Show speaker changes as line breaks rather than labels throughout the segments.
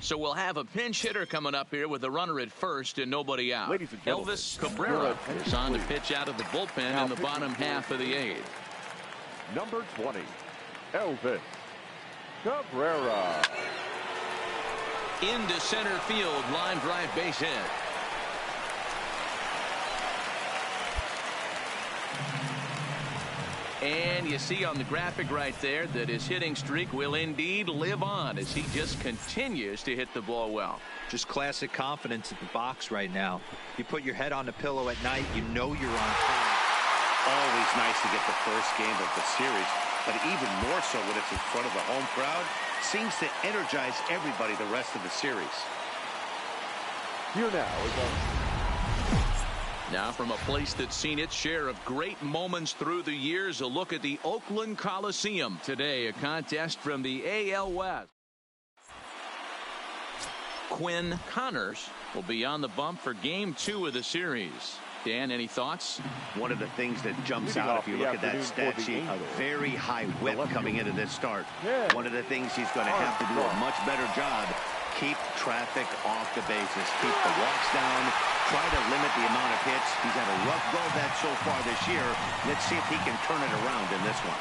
So we'll have a pinch hitter coming up here with a runner at first and nobody out.
Ladies and gentlemen,
Elvis Cabrera is on to pitch out of the bullpen in the bottom half of the eighth.
Number 20, Elvis Cabrera.
Into center field, line drive, base hit. And you see on the graphic right there that his hitting streak will indeed live on as he just continues to hit the ball well.
Just classic confidence at the box right now. You put your head on the pillow at night, you know you're on time.
Always nice to get the first game of the series, but even more so when it's in front of the home crowd. Seems to energize everybody the rest of the series.
Here now is
Now from a place that's seen its share of great moments through the years, a look at the Oakland Coliseum. Today, a contest from the AL West. Quinn Connors will be on the bump for Game 2 of the series. Dan, any thoughts?
One of the things that jumps out if you look at that stat sheet, a very high whip coming into this start. One of the things he's going to have to do a much better job, keep traffic off the bases, keep the walks down, try to limit the amount of hits. He's had a rough go of that so far this year. Let's see if he can turn it around in this one.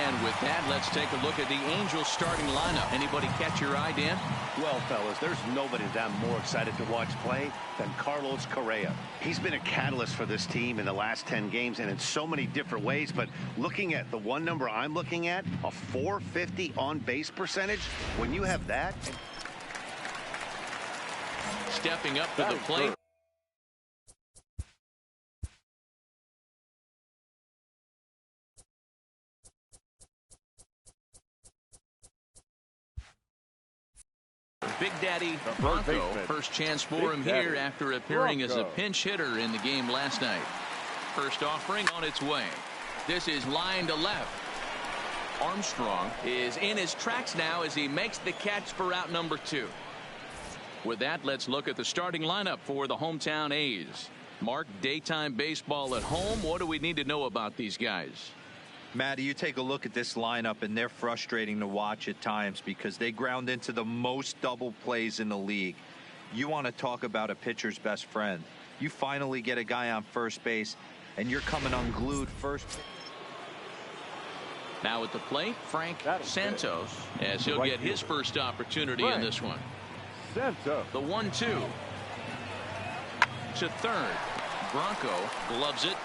And with that, let's take a look at the Angels starting lineup. Anybody catch your eye, Dan?
Well, fellas, there's nobody that I'm more excited to watch play than Carlos Correa. He's been a catalyst for this team in the last 10 games and in so many different ways. But looking at the one number I'm looking at, a .450 on-base percentage, when you have that.
Stepping up to the plate. Big Daddy Bronco, first chance for him here after appearing as a pinch hitter in the game last night. First offering on its way. This is line to left. Armstrong is in his tracks now as he makes the catch for out number 2. With that, let's look at the starting lineup for the hometown A's. Mark, daytime baseball at home. What do we need to know about these guys?
Matty, you take a look at this lineup, and they're frustrating to watch at times because they ground into the most double plays in the league. You want to talk about a pitcher's best friend. You finally get a guy on first base, and you're coming unglued first.
Now at the plate, Frank Santos, as he'll get his first opportunity in this one.
Santos.
The 1-2 to third. Bronco gloves it.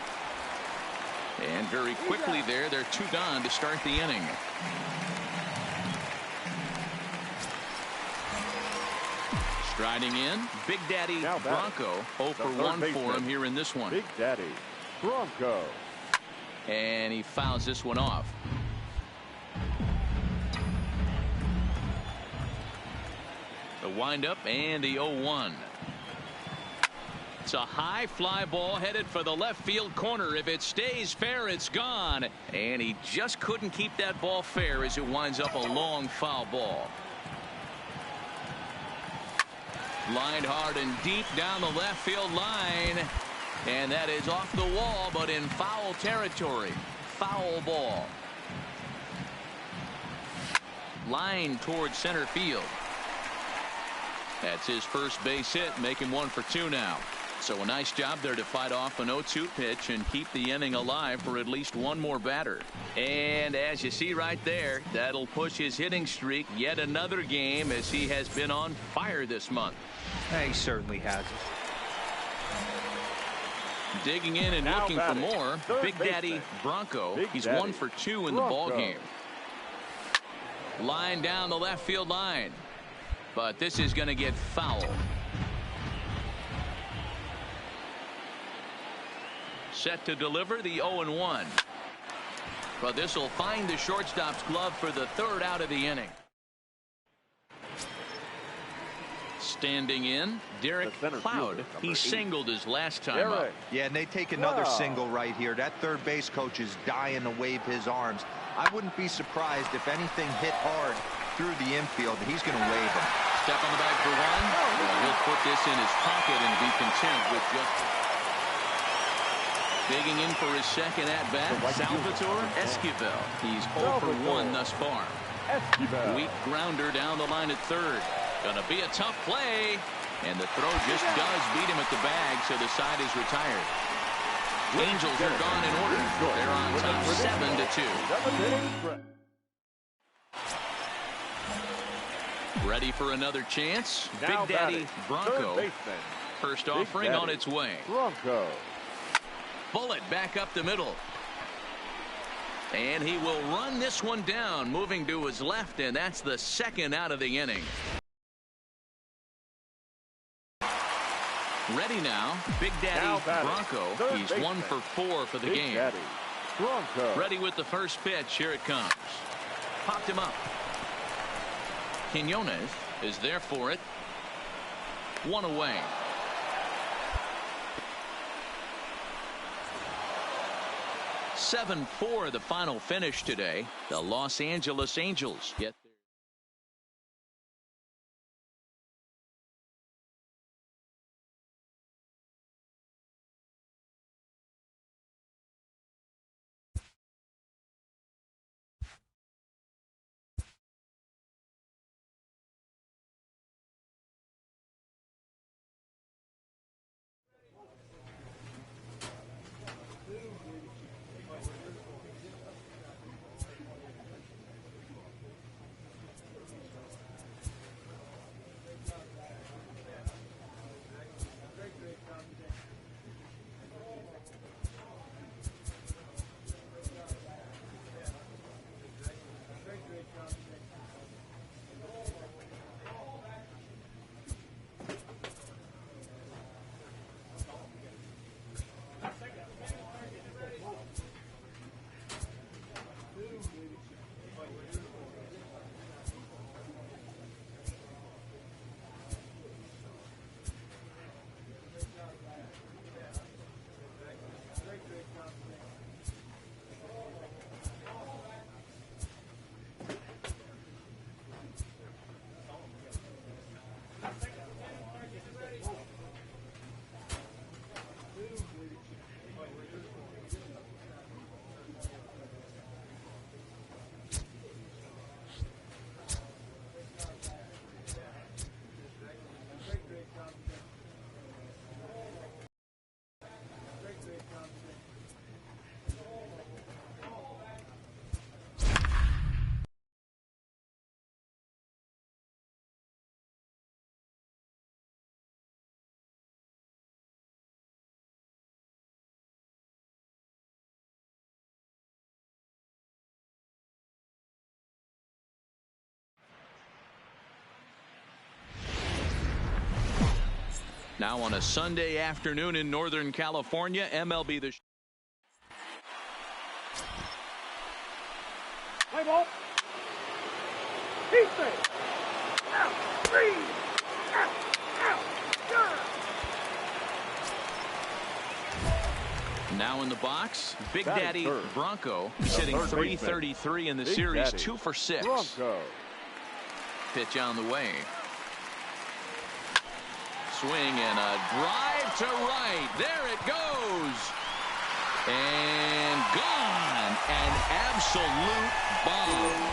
And very quickly there, they're 2 gone to start the inning. Striding in, Big Daddy Bronco. 0 for 1 for him here in this one.
Big Daddy Bronco.
And he fouls this one off. The windup and the 0-1. It's a high fly ball headed for the left field corner. If it stays fair, it's gone. And he just couldn't keep that ball fair as it winds up a long foul ball. Lined hard and deep down the left field line. And that is off the wall, but in foul territory. Foul ball. Line towards center field. That's his first base hit, making 1 for 2 now. So a nice job there to fight off an 0-2 pitch and keep the inning alive for at least one more batter. And as you see right there, that'll push his hitting streak yet another game as he has been on fire this month.
He certainly has.
Digging in and looking for more, Big Daddy Bronco. He's 1 for 2 in the ball game. Line down the left field line. But this is going to get foul. Set to deliver the 0-1. But this will find the shortstop's glove for the 3rd out of the inning. Standing in, Derek Cloud. He singled his last time up.
Yeah, and they take another single right here. That third base coach is dying to wave his arms. I wouldn't be surprised if anything hit hard through the infield. He's going to wave him.
Step on the bag for 1. Well, he'll put this in his pocket and be content with just. Digging in for his second at-bat, Salvatore Esquivel. He's 0 for 1 thus far. Weak grounder down the line at third. Gonna be a tough play. And the throw just does beat him at the bag, so the side is retired. Angels are gone in order. They're on top 7-2. Ready for another chance.
Now
Big Daddy Bronco. First offering on its way.
Bronco.
Bullet back up the middle. And he will run this one down, moving to his left, and that's the second out of the inning. Ready now, Big Daddy Bronco. He's 1 for 4 for the game. Ready with the first pitch. Here it comes. Popped him up. Quinones is there for it. 1 away. Seven 4 the final finish today. The Los Angeles Angels get there. Now on a Sunday afternoon in Northern California, MLB the Show.
Play ball. Defense. Out. 3. Out. Out.
Now in the box, Big Daddy Bronco. He's hitting 333 in the series, 2 for 6.
Bronco.
Pitch on the way. Swing and a drive to right. There it goes. And gone. An absolute bomb.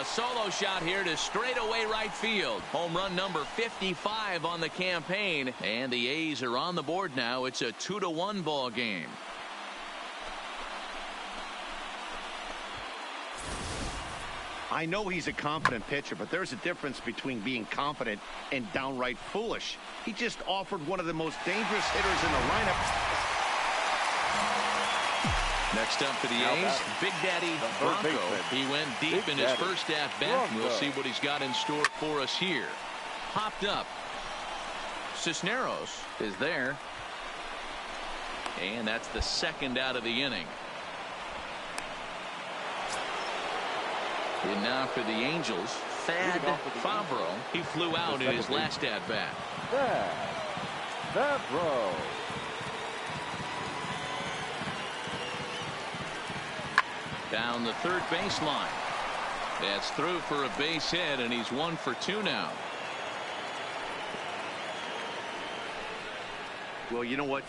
A solo shot here to straightaway right field. Home run number 55 on the campaign. And the A's are on the board now. It's a 2-1 ball game.
I know he's a confident pitcher, but there's a difference between being confident and downright foolish. He just offered one of the most dangerous hitters in the lineup.
Next up for the A's, Big Daddy Bronco. He went deep in his first at-bat. We'll see what he's got in store for us here. Popped up. Cisneros is there. And that's the second out of the inning. And now for the Angels, Edaug-ethanb. He flew out in his last at-bat.
Edaug-ethanb.
Down the third baseline. That's through for a base hit, and he's 1 for 2 now.
Well, you know what?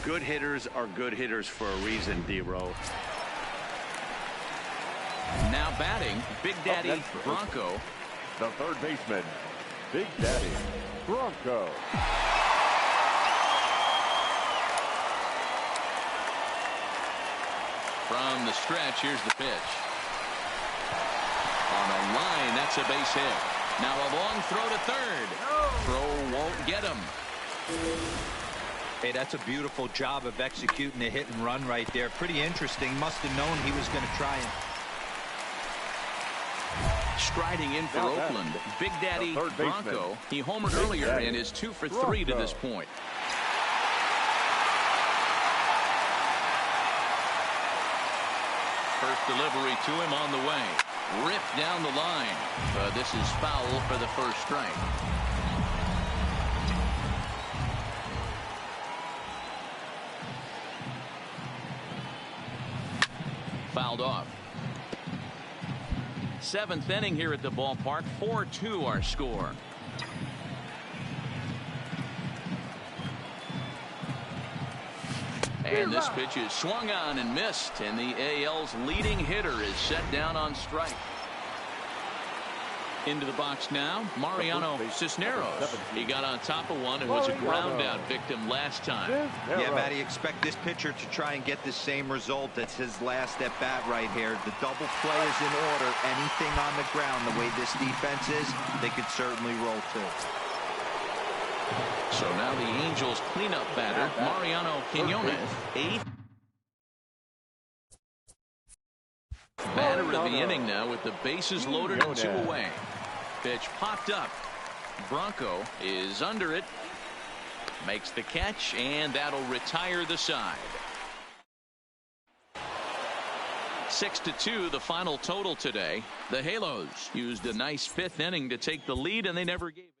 Good hitters are good hitters for a reason, D-Row.
batting, Big Daddy Bronco.
The third baseman, Big Daddy Bronco.
From the stretch, here's the pitch. On a line, that's a base hit. Now a long throw to third. Throw won't get him.
Hey, that's a beautiful job of executing a hit and run right there. Pretty interesting. Must have known he was going to try it.
Striding in for Oakland, Big Daddy Bronco. He homered earlier and is 2 for 3 to this point. First delivery to him on the way. Ripped down the line. This is foul for the first strike. Fouled off. 7th inning here at the ballpark. 4-2 our score. And this pitch is swung on and missed, and the AL's leading hitter is set down on strike. Into the box now, Mariano Cisneros. He got on top of one and was a ground out victim last time.
Yeah, Matty, expect this pitcher to try and get the same result as his last at bat right here. The double play is in order. Anything on the ground, the way this defense is, they could certainly roll too.
So now the Angels cleanup batter, Mariano Quiñones, 8th batter of the inning now with the bases loaded and 2 away. Pitch popped up. Bronco is under it. Makes the catch, and that'll retire the side. 6-2 the final total today. The Halos used a nice 5th inning to take the lead, and they never gave it.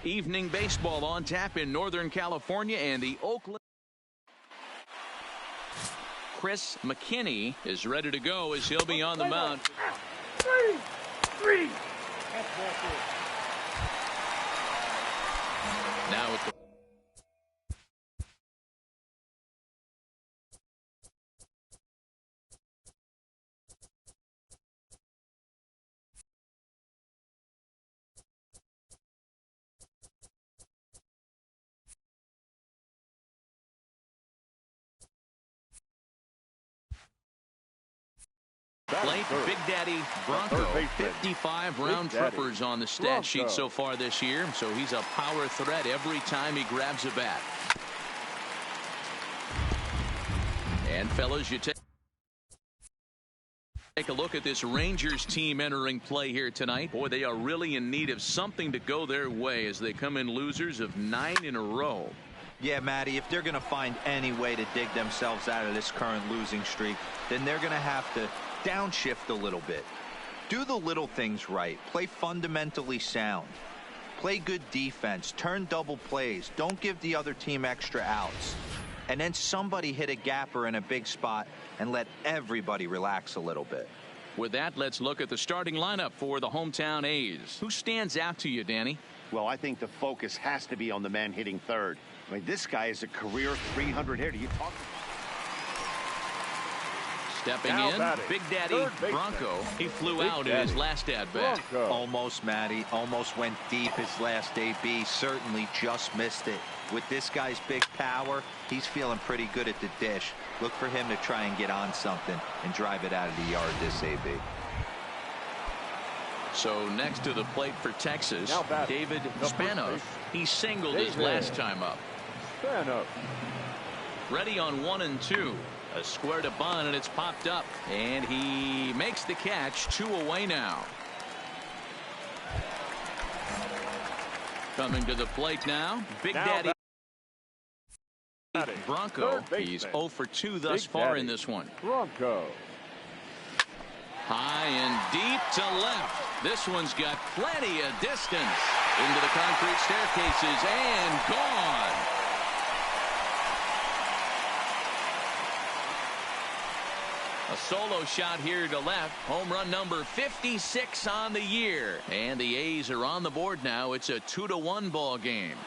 Evening baseball on tap in Northern California, and the Oakland. Chris McKinney is ready to go as he'll be on the mound.
3.
Now with the plate, Big Daddy Bronco. 55 round trippers on the stat sheet so far this year, so he's a power threat every time he grabs a bat. And fellas, you take a look at this Rangers team entering play here tonight. Boy, they are really in need of something to go their way as they come in losers of 9 in a row.
Yeah, Matty, if they're going to find any way to dig themselves out of this current losing streak, then they're going to have to downshift a little bit. Do the little things right. Play fundamentally sound. Play good defense. Turn double plays. Don't give the other team extra outs. And then somebody hit a gapper in a big spot and let everybody relax a little bit.
With that, let's look at the starting lineup for the hometown A's. Who stands out to you, Danny?
Well, I think the focus has to be on the man hitting third. I mean, this guy is a career 300 hitter. You talk
Stepping in, Big Daddy Bronco. He flew out in his last at-bat.
Almost, Matty. Almost went deep his last AB. Certainly just missed it. With this guy's big power, he's feeling pretty good at the dish. Look for him to try and get on something and drive it out of the yard this AB.
So next to the plate for Texas, David Spanoff. He singled his last time up. Ready on 1 and 2. A square to bunt, and it's popped up. And he makes the catch. 2 away now. Coming to the plate now, Big Daddy Bronco. He's 0 for 2 thus far in this one.
Bronco.
High and deep to left. This one's got plenty of distance into the concrete staircases and gone. A solo shot here to left. Home run number 56 on the year. And the A's are on the board now. It's a 2-1 ball game.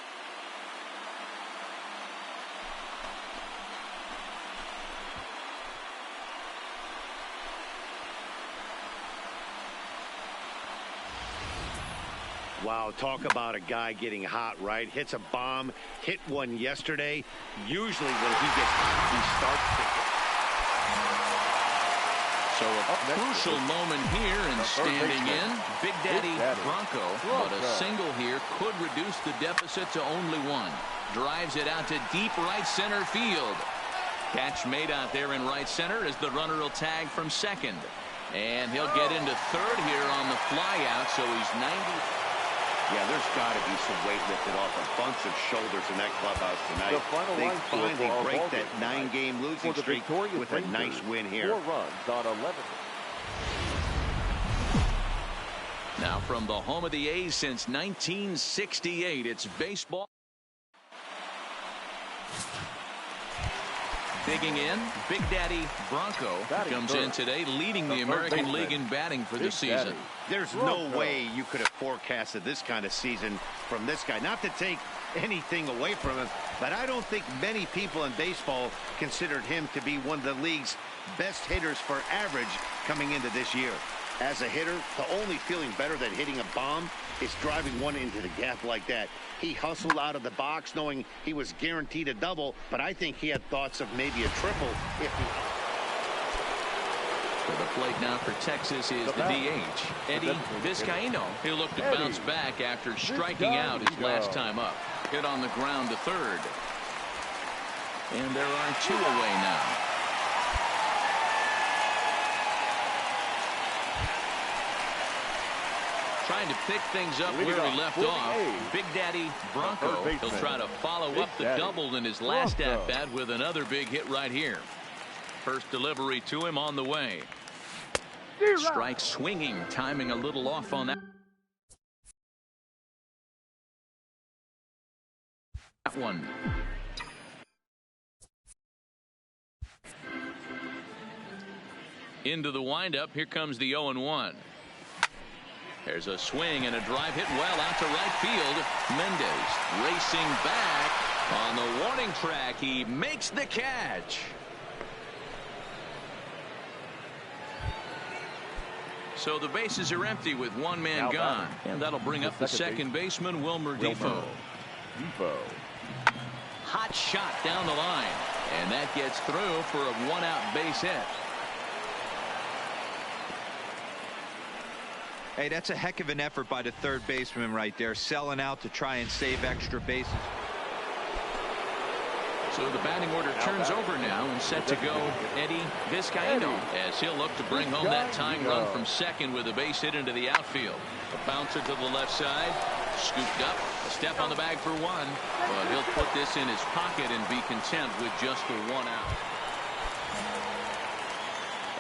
Wow, talk about a guy getting hot, right? Hits a bomb, hit one yesterday. Usually when he gets hot, he starts to.
So a crucial moment here, and standing in, Big Daddy Bronco. But a single here could reduce the deficit to only 1. Drives it out to deep right center field. Catch made out there in right center as the runner will tag from second. And he'll get into third here on the fly out, so he's 90.
Yeah, there's got to be some weight lifted off a bunch of shoulders in that clubhouse tonight. They finally break that 9-game losing streak with a nice win here.
4 runs on 11.
Now from the home of the A's since 1968, it's baseball. Digging in, Big Daddy Bronco comes in today, leading the American League in batting for the season.
There's no way you could have forecasted this kind of season from this guy. Not to take anything away from him, but I don't think many people in baseball considered him to be one of the league's best hitters for average coming into this year. As a hitter, the only feeling better than hitting a bomb is driving one into the gap like that. He hustled out of the box knowing he was guaranteed a double, but I think he had thoughts of maybe a triple if he...
To the plate now for Texas is the DH, Edaug-ethanb. He'll look to bounce back after striking out his last time up. Hit on the ground to third. And there are 2 away now. Trying to pick things up where he left off. Big Daddy Bronco. He'll try to follow up the double in his last at-bat with another big hit right here. First delivery to him on the way. Strike swinging, timing a little off on that one. Into the windup. Here comes the 0-1. There's a swing and a drive hit well out to right field. Mendez racing back on the warning track. He makes the catch. So the bases are empty with 1 man gone. And that'll bring up the second baseman, Wilmer Defoe. Hot shot down the line. And that gets through for a 1-out base hit.
Hey, that's a heck of an effort by the third baseman right there, selling out to try and save extra bases.
So the batting order turns over now and set to go Edaug-ethanb as he'll look to bring home that tying run from second with a base hit into the outfield. A bouncer to the left side, scooped up, a step on the bag for 1, but he'll put this in his pocket and be content with just the 1 out.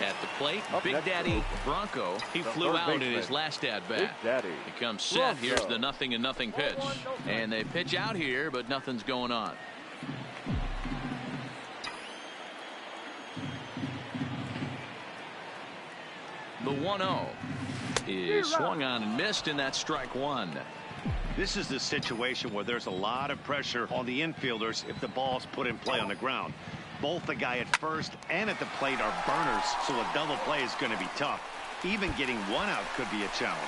At the plate, Big Daddy Bronco. He flew out in his last at-bat. He comes set. Here's the 0-0 pitch. And they pitch out here, but nothing's going on. The 1-0 is swung on and missed, and that's strike 1.
This is the situation where there's a lot of pressure on the infielders if the ball's put in play on the ground. Both the guy at first and at the plate are burners, so a double play is going to be tough. Even getting one out could be a challenge.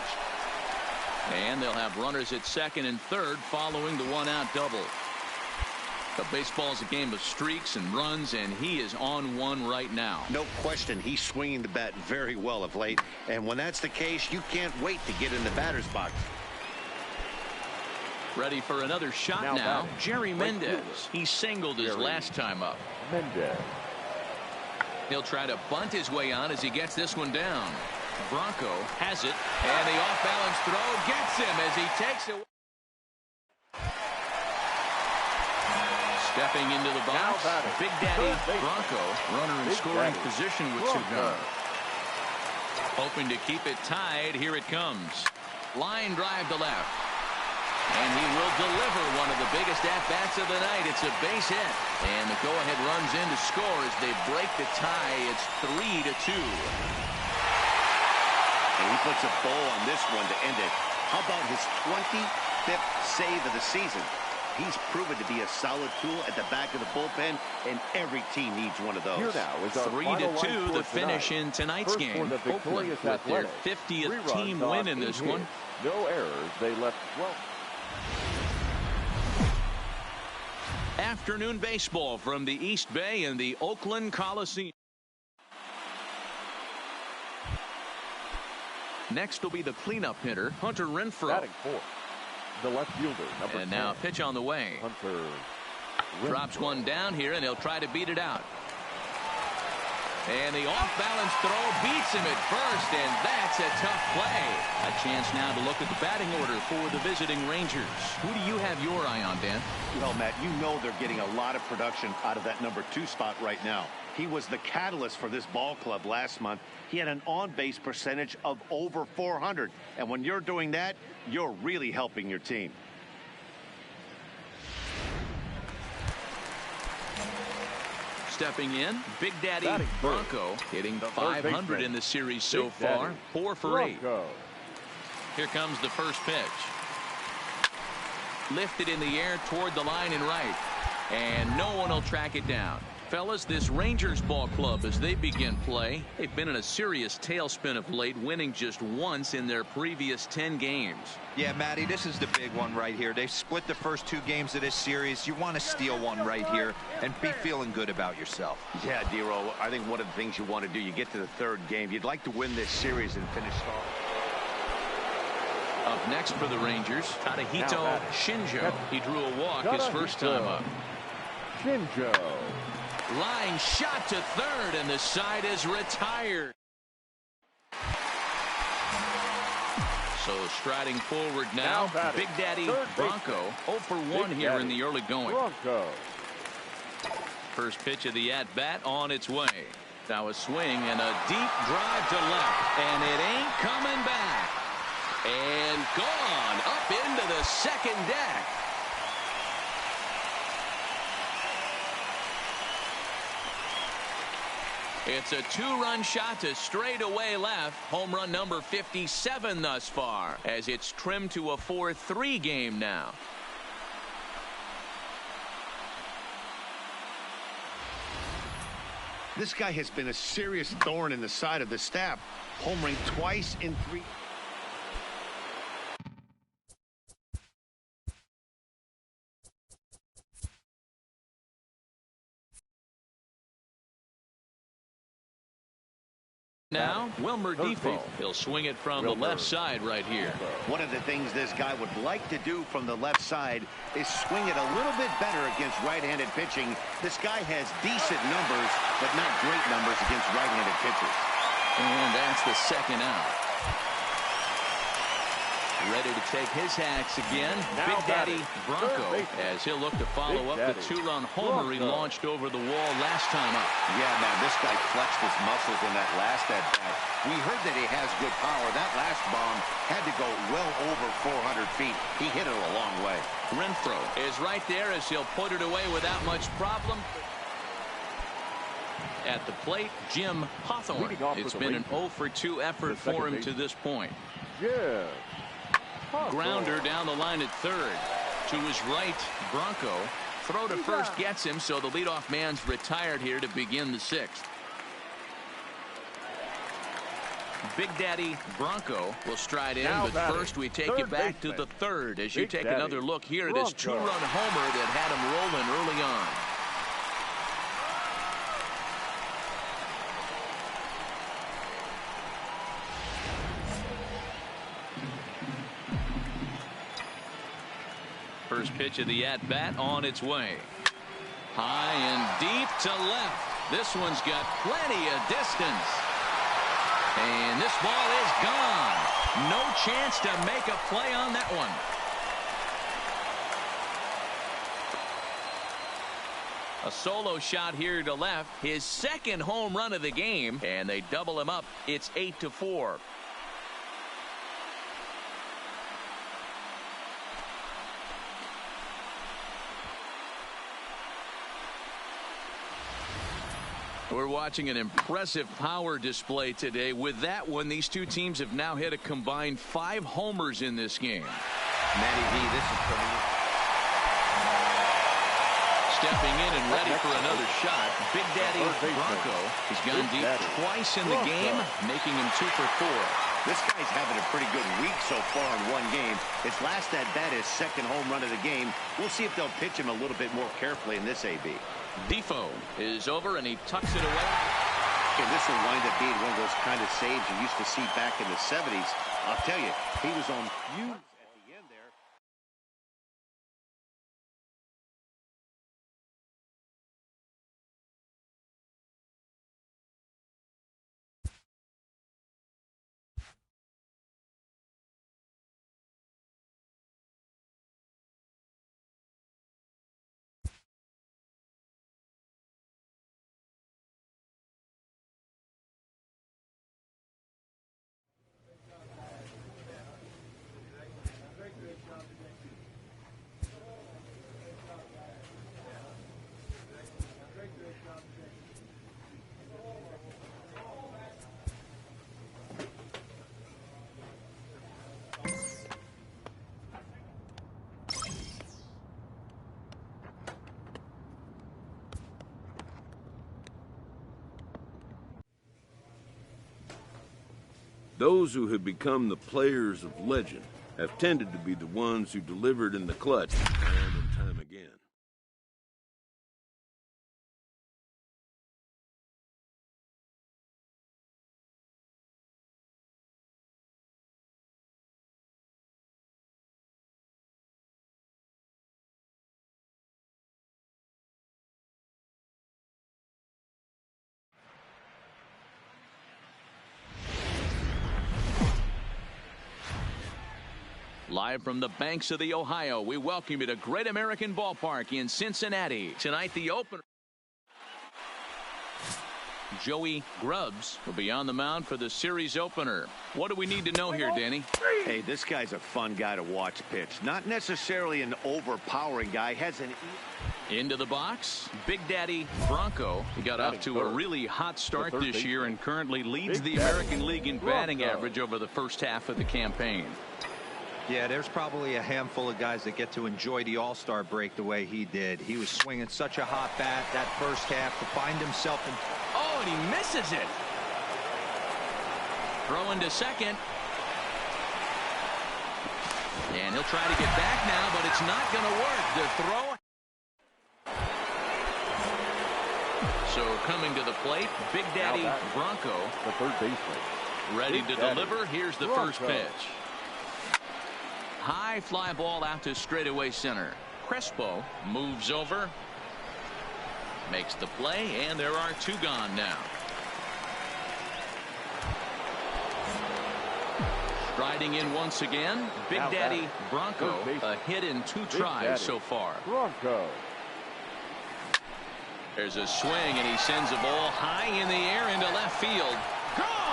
And they'll have runners at second and third following the one-out double. But baseball's a game of streaks and runs, and he is on one right now.
No question, he's swinging the bat very well of late. And when that's the case, you can't wait to get in the batter's box.
Ready for another shot now. Jerry Mendez. He singled his last time up.
Mendez.
He'll try to bunt his way on as he gets this one down. Bronco has it, and the off-balance throw gets him as he takes it. Stepping into the box, Big Daddy Bronco, runner in scoring position with 2 guns. Hoping to keep it tied. Here it comes. Line drive to left. And he will deliver one of the biggest at-bats of the night. It's a base hit. And the go-ahead runs in to score as they break the tie. It's 3-2.
And he puts a bow on this one to end it. How about his 25th save of the season? He's proven to be a solid tool at the back of the bullpen, and every team needs one of those.
Here now is our
3-2, the finish in tonight's game. Oakland with their 50th team win in this one.
No errors. They left 12.
Afternoon baseball from the East Bay and the Oakland Coliseum. Next will be the cleanup hitter, Hunter Renfroe.
Batting fourth, the left fielder, number 10.
And now a pitch on the way.
Hunter
Drops one down here, and he'll try to beat it out. And the off-balance throw beats him at first, and that's a tough play. A chance now to look at the batting order for the visiting Rangers. Who do you have your eye on, Dan?
Well, Matt, you know they're getting a lot of production out of that number 2 spot right now. He was the catalyst for this ball club last month. He had an on-base percentage of over 400. And when you're doing that, you're really helping your team.
Stepping in, Big Daddy Bronco hitting 500 in the series so far. 4 for 8. Here comes the first pitch. Lifted in the air toward the line and right. And no one will track it down. Fellas, this Rangers ball club, as they begin play, they've been in a serious tailspin of late, winning just once in their previous 10 games.
Yeah, Matty, this is the big one right here. They've split the first 2 games of this series. You want to steal one right here and be feeling good about yourself.
Yeah, Dero, I think one of the things you want to do, you get to the 3rd game, you'd like to win this series and finish strong.
Up next for the Rangers, Tadahito Shinjo. He drew a walk his first time up.
Shinjo.
Line shot to third, and the side is retired. So striding forward now, Big Daddy Bronco 0 for 1 here in the early going. First pitch of the at-bat on its way. Now a swing and a deep drive to left, and it ain't coming back. And gone up into the second deck. It's a 2-run shot to straightaway left. Home run number 57 thus far, as it's trimmed to a 4-3 game now.
This guy has been a serious thorn in the side of the staff. Homering twice in 3.
Now, Wilmer Defoe. He'll swing it from the left side right here.
One of the things this guy would like to do from the left side is swing it a little bit better against right-handed pitching. This guy has decent numbers, but not great numbers against right-handed pitchers.
And that's the second out. Ready to take his hacks again. Big Daddy Bronco, as he'll look to follow up the 2-run homer he launched over the wall last time up.
Yeah, man, this guy flexed his muscles in that last at-bat. We heard that he has good power. That last bomb had to go well over 400 feet. He hit it a long way.
Renfroe is right there as he'll put it away without much problem. At the plate, Jim Hawthorne. It's been an 0 for 2 effort for him to this point. Grounder down the line at third. To his right, Bronco Throw to first gets him, so the leadoff man's retired here to begin the sixth. Big Daddy Bronco will stride in, but first we take you back to the third as you take another look here at his two-run homer that had him rolling early on. First pitch of the at-bat on its way. High and deep to left. This one's got plenty of distance. And this ball is gone. No chance to make a play on that one. A solo shot here to left. His second home run of the game. And they double him up. It's 8-4. We're watching an impressive power display today. With that one, these two teams have now hit a combined 5 homers in this game.
Matty V, this is pretty good.
Stepping in and ready for another shot. Big Daddy Bronco has gone deep twice in the game, making him 2 for 4.
This guy's having a pretty good week so far in one game. His last at-bat, his second home run of the game. We'll see if they'll pitch him a little bit more carefully in this AB.
Defoe is over and he tucks it away.
And this will wind up being one of those kind of saves you used to see back in the 70s. I'll tell you, he was on fumes at the end there.
Those who have become the players of legend have tended to be the ones who delivered in the clutch time and time again.
Live from the banks of the Ohio, we welcome you to Great American Ballpark in Cincinnati. Tonight, the opener. Joey Grubbs will be on the mound for the series opener. What do we need to know here, Danny?
Hey, this guy's a fun guy to watch pitch. Not necessarily an overpowering guy. Has an
into the box. Big Daddy Bronco. He got off to a really hot start this year and currently leads the American League in batting average over the first half of the campaign.
Yeah, there's probably a handful of guys that get to enjoy the All-Star break the way he did. He was swinging such a hot bat that first half to find himself in.
Oh, and he misses it. Throwing to second. And he'll try to get back now, but it's not going to work. The throw. So coming to the plate, Big Daddy Bronco.
The third baseman.
Ready to deliver. Here's the first pitch. High fly ball out to straightaway center. Crespo moves over. Makes the play, and there are 2 gone now. Striding in once again, Big Daddy Bronco. A hit in 2 tries so far.
Bronco.
There's a swing, and he sends a ball high in the air into left field. Gone!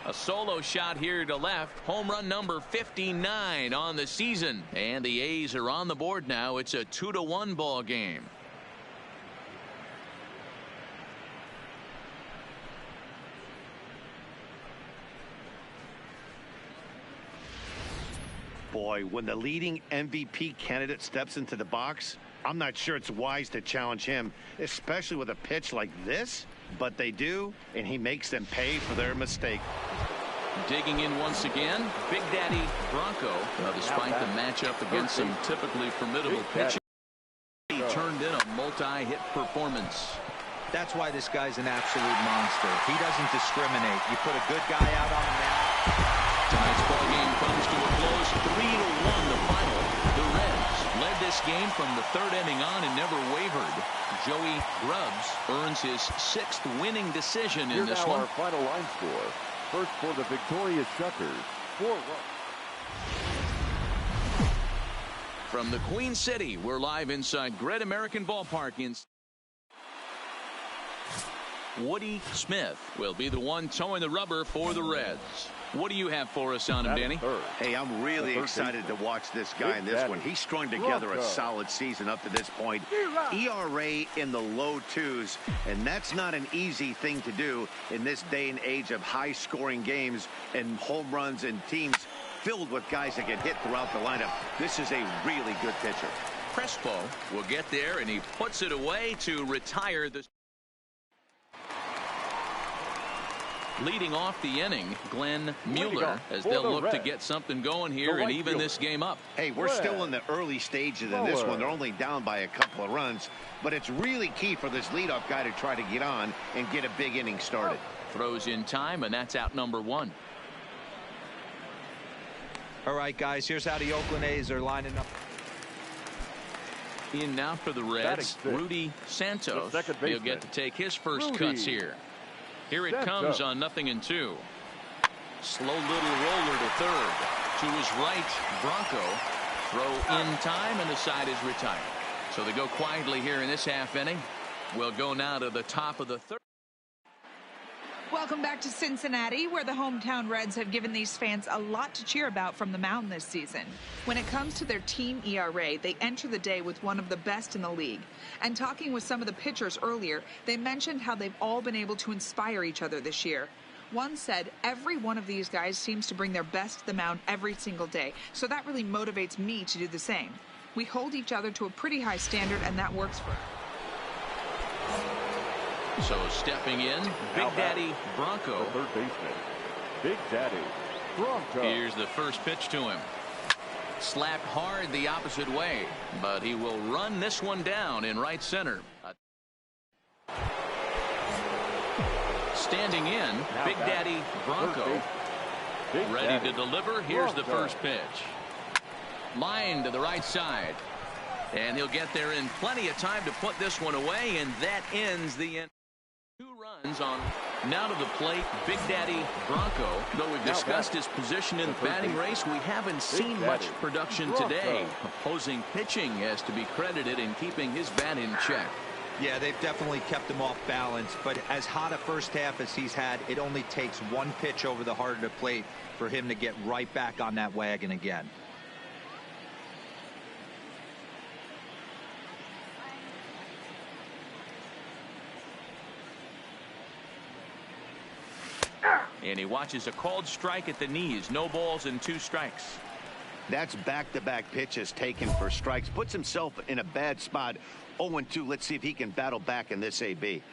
A solo shot here to left. Home run number 59 on the season. And the A's are on the board now. It's a 2-1 ball game.
Boy, when the leading MVP candidate steps into the box, I'm not sure it's wise to challenge him, especially with a pitch like this. But they do, and he makes them pay for their mistake.
Digging in once again, Big Daddy Bronco. Despite the matchup against some typically formidable pitching, he turned in a multi-hit performance.
That's why this guy's an absolute monster. He doesn't discriminate. You put a good guy out on the mound.
Tonight's ball game comes to a close, 3-1 the final. The Reds led this game from the third inning on and never wavered. Joey Grubbs earns his 6th winning decision in this one.
Our final line score. First for the victorious Shuckers, 4 runs.
From the Queen City, we're live inside Great American Ballpark in Woody Smith will be the one towing the rubber for the Reds. What do you have for us on him, Danny?
Hey, I'm really excited to watch this guy in this one. He's strung together a solid season up to this point. ERA in the low 2s, and that's not an easy thing to do in this day and age of high-scoring games and home runs and teams filled with guys that get hit throughout the lineup. This is a really good pitcher.
Crespo will get there, and he puts it away to retire the... Leading off the inning, Glenn Mueller, as they'll look to get something going here and even this game up.
Hey, we're still in the early stages of this one. They're only down by a couple of runs, but it's really key for this leadoff guy to try to get on and get a big inning started.
Throws in time, and that's out number 1.
All right, guys, here's how the Oakland A's are lining up.
In now for the Reds, Rudy Santos. He'll get to take his first cuts here. Here it comes on 0-2. Slow little roller to third. To his right, Bronco. Throw in time, and the side is retired. So they go quietly here in this half inning. We'll go now to the top of the third.
Welcome back to Cincinnati, where the hometown Reds have given these fans a lot to cheer about from the mound this season. When it comes to their team ERA, they enter the day with one of the best in the league. And talking with some of the pitchers earlier, they mentioned how they've all been able to inspire each other this year. One said, every one of these guys seems to bring their best to the mound every single day, so that really motivates me to do the same. We hold each other to a pretty high standard, and that works for us.
So stepping in, Big Daddy Bronco.
The third baseman, Big Daddy Bronco.
Here's the first pitch to him. Slapped hard the opposite way, but he will run this one down in right center. Standing in, Big Daddy Bronco. Ready to deliver. Here's the first pitch. Line to the right side. And he'll get there in plenty of time to put this one away, and that ends the end. 2 runs on. Now to the plate, Big Daddy Bronco. Though we've discussed his position in the batting race, we haven't seen much production today. Opposing pitching has to be credited in keeping his bat in check.
Yeah, they've definitely kept him off balance, but as hot a first half as he's had, it only takes one pitch over the heart of the plate for him to get right back on that wagon again.
And he watches a called strike at the knees. No balls and 2 strikes.
That's back-to-back pitches taken for strikes. Puts himself in a bad spot. 0-2. Let's see if he can battle back in this AB.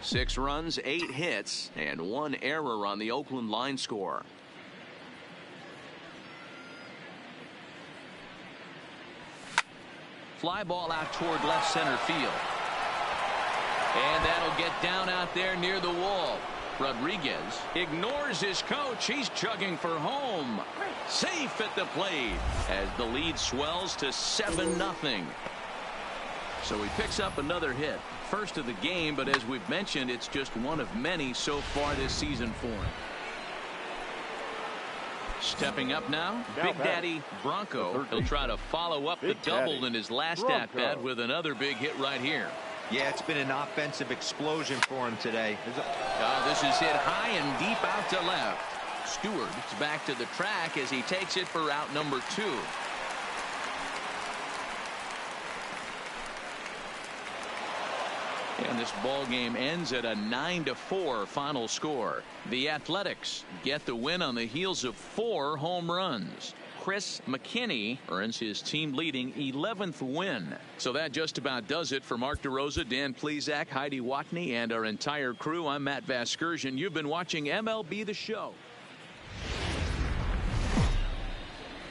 6 runs, 8 hits, and 1 error on the Oakland line score. Fly ball out toward left center field. And that'll get down out there near the wall. Rodriguez ignores his coach. He's chugging for home. Safe at the plate as the lead swells to 7-0. So he picks up another hit. First of the game, but as we've mentioned, it's just one of many so far this season for him. Stepping up now, Big Daddy Bronco. He'll try to follow up the double in his last at-bat with another big hit right here.
Yeah, it's been an offensive explosion for him today.
This is hit high and deep out to left. Stewart's back to the track as he takes it for out number 2. And this ball game ends at a 9-4 final score. The Athletics get the win on the heels of 4 home runs. Chris McKinney earns his team-leading 11th win. So that just about does it for Mark DeRosa, Dan Plesac, Heidi Watney, and our entire crew. I'm Matt Vasgersian. You've been watching MLB The Show.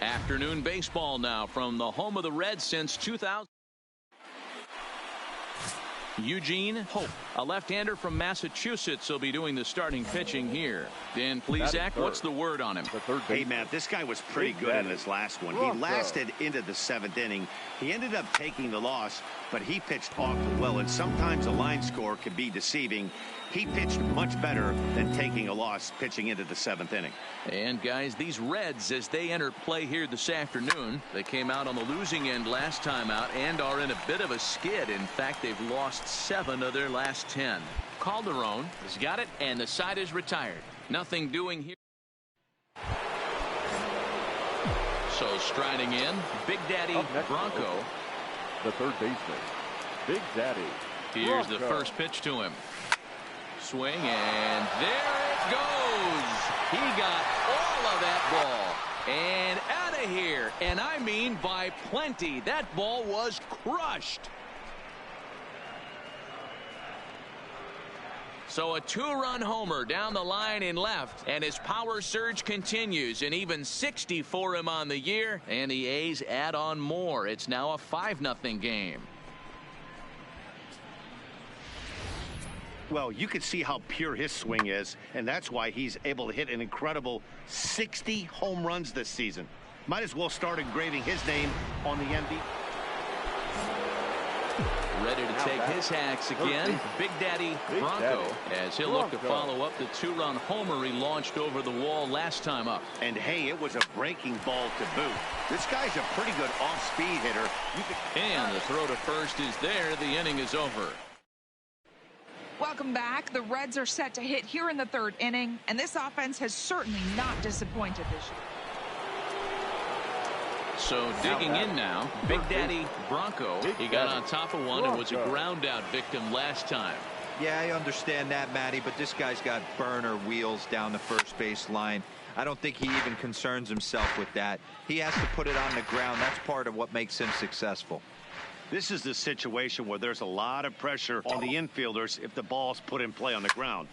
Afternoon baseball now from the home of the Reds since 2000. Eugene Hope, a left-hander from Massachusetts, will be doing the starting pitching here. Dan Plesac, what's the word on him?
Hey, Matt, this guy was pretty good in this last one. He lasted into the 7th inning. He ended up taking the loss, but he pitched awfully well, and sometimes a line score can be deceiving. He pitched much better than taking a loss pitching into the 7th inning.
And guys, these Reds, as they enter play here this afternoon, they came out on the losing end last time out and are in a bit of a skid. In fact, they've lost 7 of their last 10. Calderon has got it, and the side is retired. Nothing doing here. So striding in, Big Daddy Bronco.
The third baseman, Big Daddy.
Here's the first pitch to him. Swing, and there it goes. He got all of that ball and out of here, and I mean by plenty. That ball was crushed. So a 2-run homer down the line in left, and his power surge continues, and even 60 for him on the year, and the A's add on more. It's now a 5-0 game.
Well, you can see how pure his swing is, and that's why he's able to hit an incredible 60 home runs this season. Might as well start engraving his name on the MVP.
Ready to take his hacks again, Big Daddy Bronco, as he'll look to follow up the 2-run homer he launched over the wall last time up.
And hey, it was a breaking ball to boot. This guy's a pretty good off-speed hitter.
And the throw to first is there. The inning is over.
Welcome back. The Reds are set to hit here in the 3rd inning, and this offense has certainly not disappointed this year.
So digging in now, Big Daddy Bronco. He got on top of one and was a ground out victim last time.
Yeah, I understand that, Matty, but this guy's got burner wheels down the first base line. I don't think he even concerns himself with that. He has to put it on the ground. That's part of what makes him successful.
This is the situation where there's a lot of pressure on the infielders if the ball's put in play on the ground.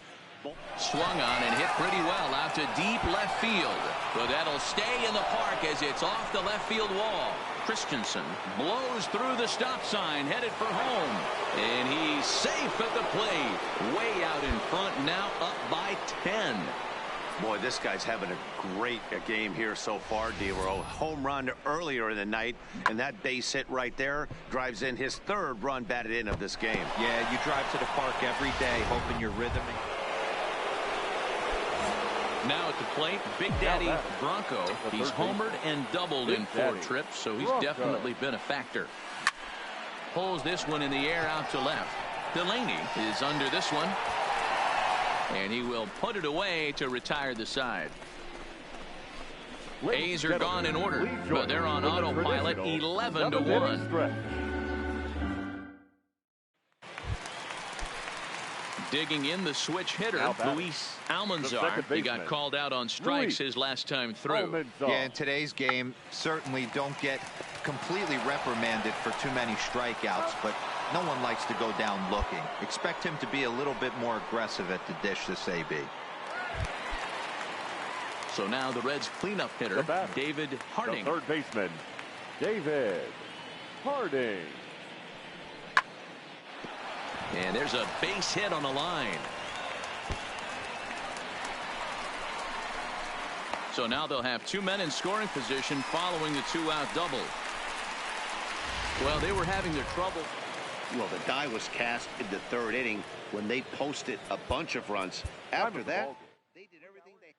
Swung on and hit pretty well out to deep left field. But that'll stay in the park as it's off the left field wall. Christensen blows through the stop sign, headed for home. And he's safe at the plate. Way out in front now, up by 10.
Boy, this guy's having a great game here so far, D-Row. Home run earlier in the night, and that base hit right there drives in his 3rd run batted in of this game.
Yeah, you drive to the park every day hoping your rhythm.
Now at the plate, Big Daddy Bronco. He's homered and doubled in 4 trips, so he's definitely been a factor. Pulls this one in the air out to left. Delaney is under this one. And he will put it away to retire the side. A's are gone in order, but they're on autopilot 11-1. Digging in the switch hitter, Luis Almanzar. He got called out on strikes his last time through.
Yeah, in today's game, certainly don't get completely reprimanded for too many strikeouts, but No one likes to go down looking. Expect him to be a little bit more aggressive at the dish this AB.
So now the Reds cleanup hitter, David Harding.
The third baseman, David Harding.
And there's a base hit on the line. So now they'll have 2 men in scoring position following the 2-out double. Well, they were having their trouble.
Well, the die was cast in the third inning when they posted a bunch of runs. After that, they did everything they...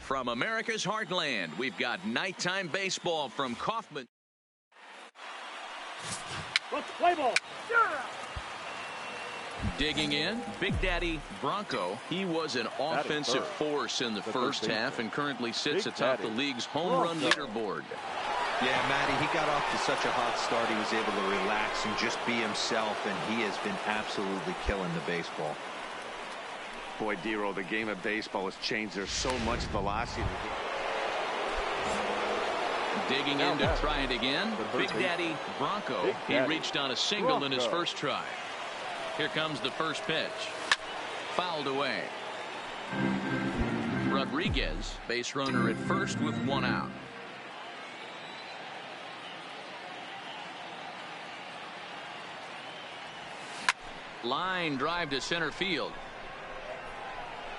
From America's heartland, we've got nighttime baseball from Kaufman.
Let's play ball.
Digging in, Big Daddy Bronco. He was an offensive force in the first half and currently sits atop the league's home run leaderboard.
Yeah, Matty, he got off to such a hot start. He was able to relax and just be himself, and he has been absolutely killing the baseball.
Boy, Dero, the game of baseball has changed. There's so much velocity.
Digging in to try it again, Big Daddy Bronco. He reached on a single in his first try. Here comes the first pitch. Fouled away. Rodriguez, base runner at first with one out. Line drive to center field.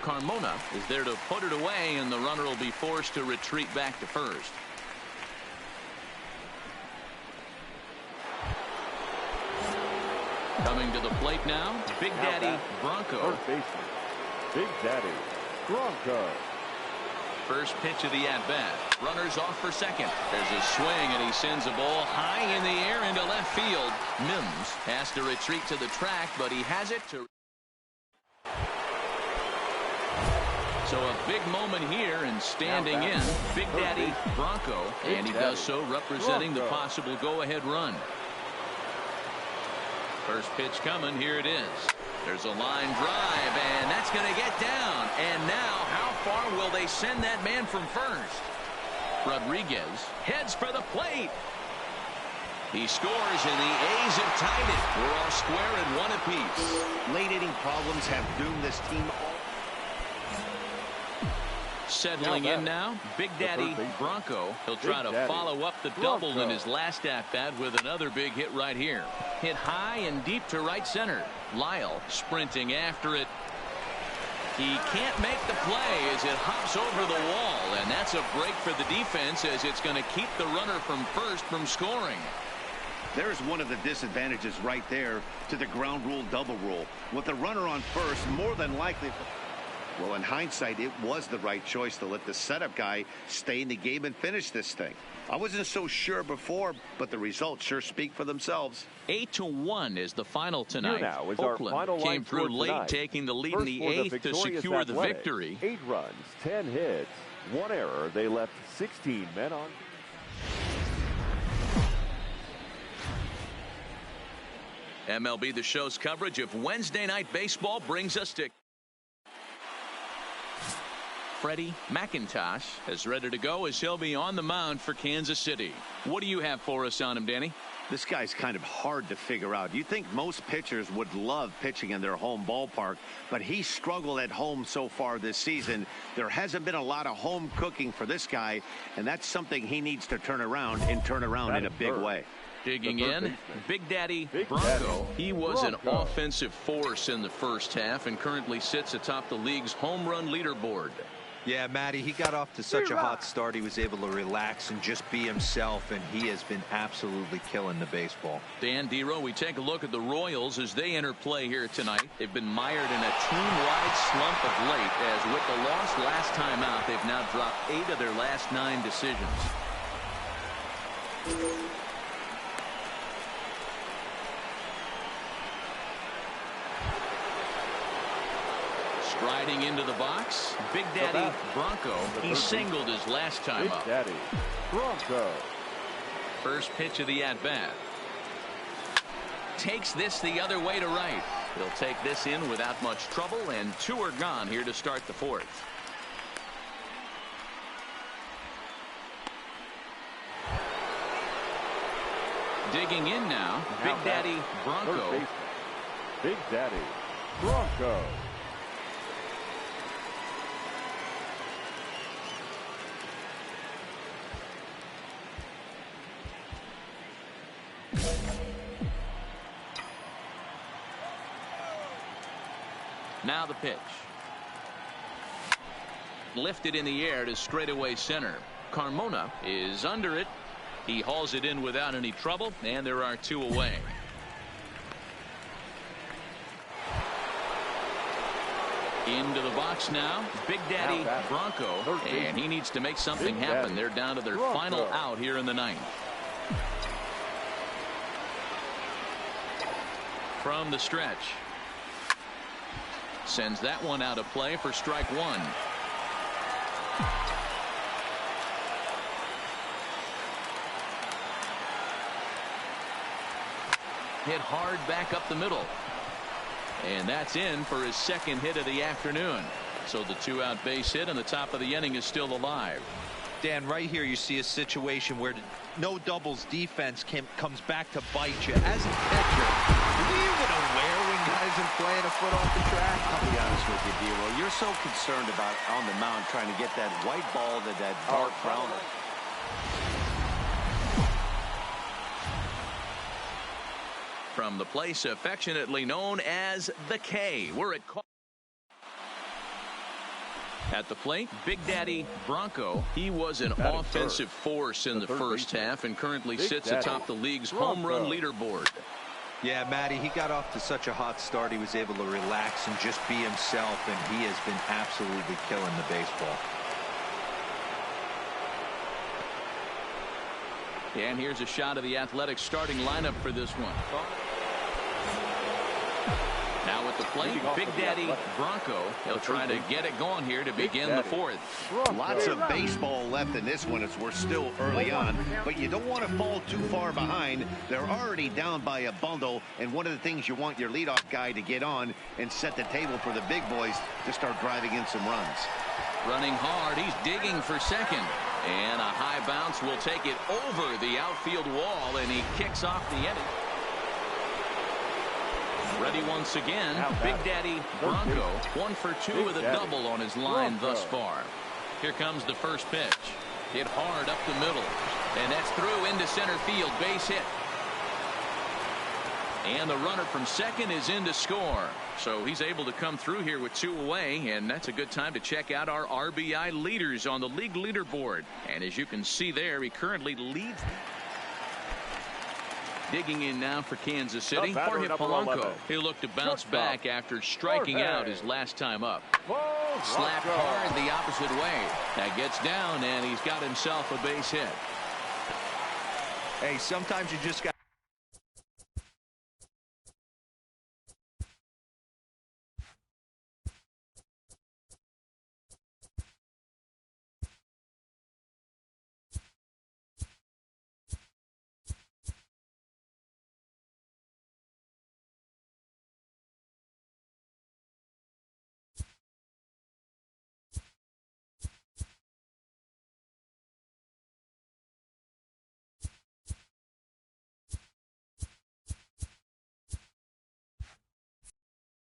Carmona is there to put it away, and the runner will be forced to retreat back to first. Coming to the plate now, Big Daddy Bronco.
Big Daddy Bronco.
First pitch of the at-bat. Runners off for second. There's a swing, and he sends a ball high in the air into left field. Mims has to retreat to the track, but he has it to... So a big moment here, and standing in, Big Daddy Bronco, and he does so representing the possible go-ahead run. First pitch coming, here it is. There's a line drive, and that's going to get down. And now, how far will they send that man from first? Rodriguez heads for the plate. He scores, and the A's have tied it. We're all square at one apiece.
Late inning problems have doomed this team.
Settling in now, Big Daddy Bronco. He'll try to follow up the double in his last at-bat with another big hit right here. Hit high and deep to right center. Lyle sprinting after it. He can't make the play as it hops over the wall, and that's a break for the defense as it's going to keep the runner from first from scoring.
There's one of the disadvantages right there to the ground rule double rule. With the runner on first, more than likely... Well, in hindsight, it was the right choice to let the setup guy stay in the game and finish this thing. I wasn't so sure before, but the results sure speak for themselves.
8-1 is the final tonight.
Now is
Oakland came through late, taking the lead in the eighth to secure the victory.
8 runs, 10 hits, 1 error. They left 16 men on.
MLB The Show's coverage of Wednesday Night Baseball brings us to Freddie McIntosh is ready to go as he'll be on the mound for Kansas City. What do you have for us on him, Danny?
This guy's kind of hard to figure out. You think most pitchers would love pitching in their home ballpark, but he struggled at home so far this season. There hasn't been a lot of home cooking for this guy, and that's something he needs to turn around in a big way.
Digging in, Big Daddy Bronco. He was an offensive force in the first half and currently sits atop the league's home run leaderboard.
Yeah, Matty, he got off to such a hot start. He was able to relax and just be himself, and he has been absolutely killing the baseball.
Dan Dero, we take a look at the Royals as they enter play here tonight. They've been mired in a team-wide slump of late, as with the loss last time out, they've now dropped 8 of their last 9 decisions. Striding into the box, Big Daddy Bronco. He singled his last time up.
Big Daddy Bronco.
First pitch of the at-bat. Takes this the other way to right. He'll take this in without much trouble, and 2 are gone here to start the 4th. Digging in now, Big Daddy Bronco.
Big Daddy Bronco.
Now the pitch. Lifted in the air to straightaway center. Carmona is under it. He hauls it in without any trouble, and there are 2 away. Into the box now, Big Daddy Bronco, and he needs to make something happen. They're down to their final out here in the 9th. From the stretch, Sends that one out of play for strike one. Hit hard back up the middle. And that's in for his second hit of the afternoon. So the 2-out base hit and the top of the inning is still alive.
Dan, right here you see a situation where no doubles defense comes back to bite you. As a pitcher, are you even aware when guys are playing a foot off the track?
I'll be honest with you, D-Roll. You're so concerned about on the mound trying to get that white ball to that dark brown.
From the place affectionately known as the K, we're at the plate, Big Daddy Bronco. He was an offensive force in the first half and currently sits atop the league's home run leaderboard.
Yeah, Matty, he got off to such a hot start. He was able to relax and just be himself, and he has been absolutely killing the baseball.
And here's a shot of the Athletics starting lineup for this one. Now at the plate, Big Daddy Bronco. He'll try to get it going here to begin the fourth.
Lots of baseball left in this one as we're still early on, but you don't want to fall too far behind. They're already down by a bundle, and one of the things you want your leadoff guy to get on and set the table for the big boys to start driving in some runs.
Running hard, he's digging for second. And a high bounce will take it over the outfield wall, and he kicks off the inning. Ready once again, Big Daddy Bronco, 1 for 2 with a double on his line thus far. Here comes the first pitch. Hit hard up the middle, and that's through into center field, base hit. And the runner from second is in to score. So he's able to come through here with 2 away, and that's a good time to check out our RBI leaders on the league leaderboard. And as you can see there, he currently leads. Digging in now for Kansas City, Jorge Polanco. He'll look to bounce back after striking out his last time up. Slapped hard the opposite way. That gets down, and he's got himself a base hit.
Hey, sometimes you just got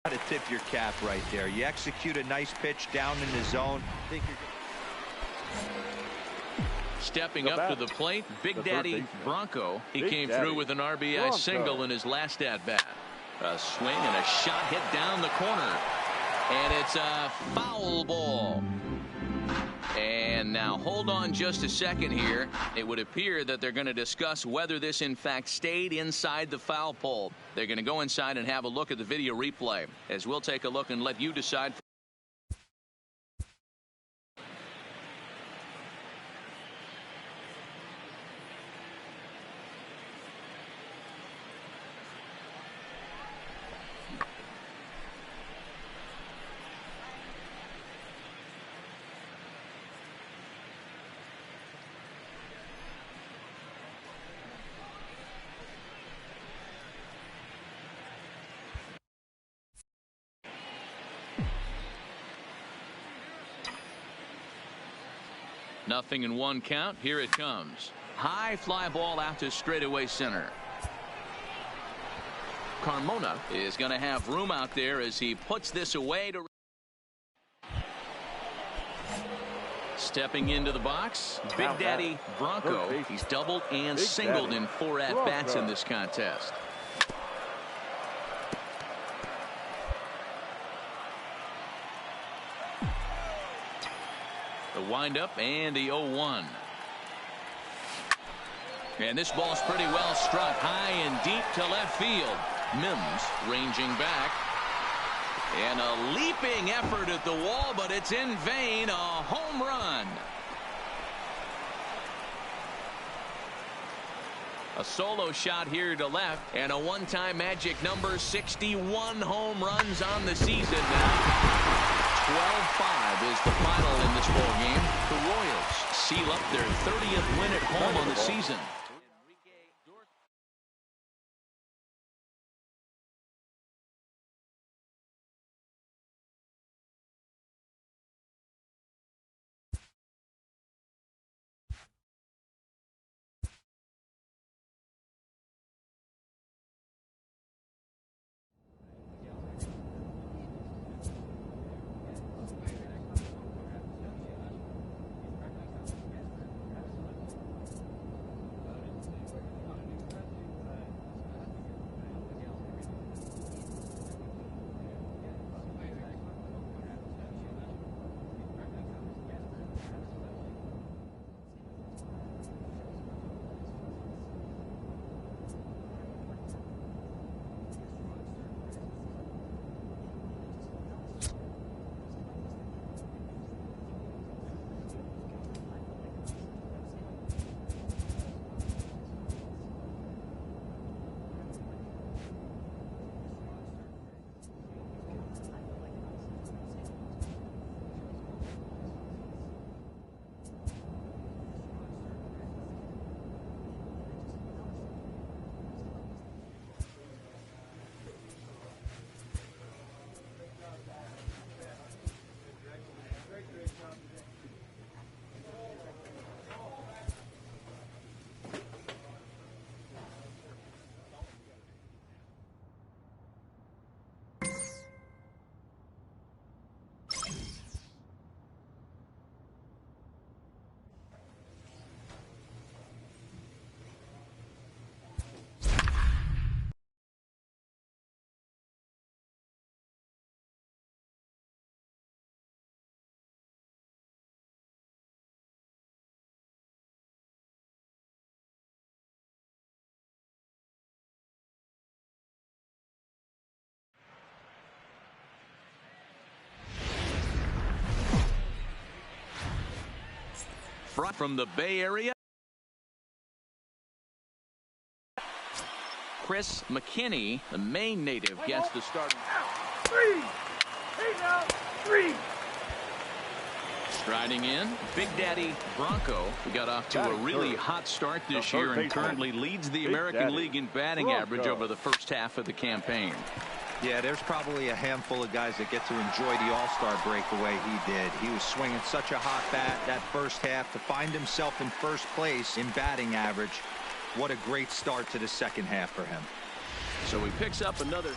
to tip your cap right there. You execute a nice pitch down in the zone.
Stepping up to the plate, Big Daddy Bronco. He came through with an RBI single in his last at-bat. A swing and a shot hit down the corner. And it's a foul ball. And now hold on just a second here. It would appear that they're going to discuss whether this in fact stayed inside the foul pole. They're going to go inside and have a look at the video replay, as we'll take a look and let you decide. Nothing in 1 count. Here it comes. High fly ball out to straightaway center. Carmona is going to have room out there as he puts this away. To stepping into the box, Big Daddy Bronco. He's doubled and singled in 4 at-bats in this contest. The windup and the 0-1. And this ball's pretty well struck high and deep to left field. Mims ranging back. And a leaping effort at the wall, but it's in vain. A home run. A solo shot here to left, and a one-time magic number, 61 home runs on the season now. 12-5 is the final in this ball game. The Royals seal up their 30th win at home on the season. From the Bay Area, Chris McKinney, the Maine native, gets the start. Three. Striding in, Big Daddy Bronco. He got off to a really hot start this year and currently leads the American League in batting average over the first half of the campaign.
Yeah, there's probably a handful of guys that get to enjoy the All-Star break the way he did. He was swinging such a hot bat that first half to find himself in first place in batting average. What a great start to the second half for him.
So he picks up another.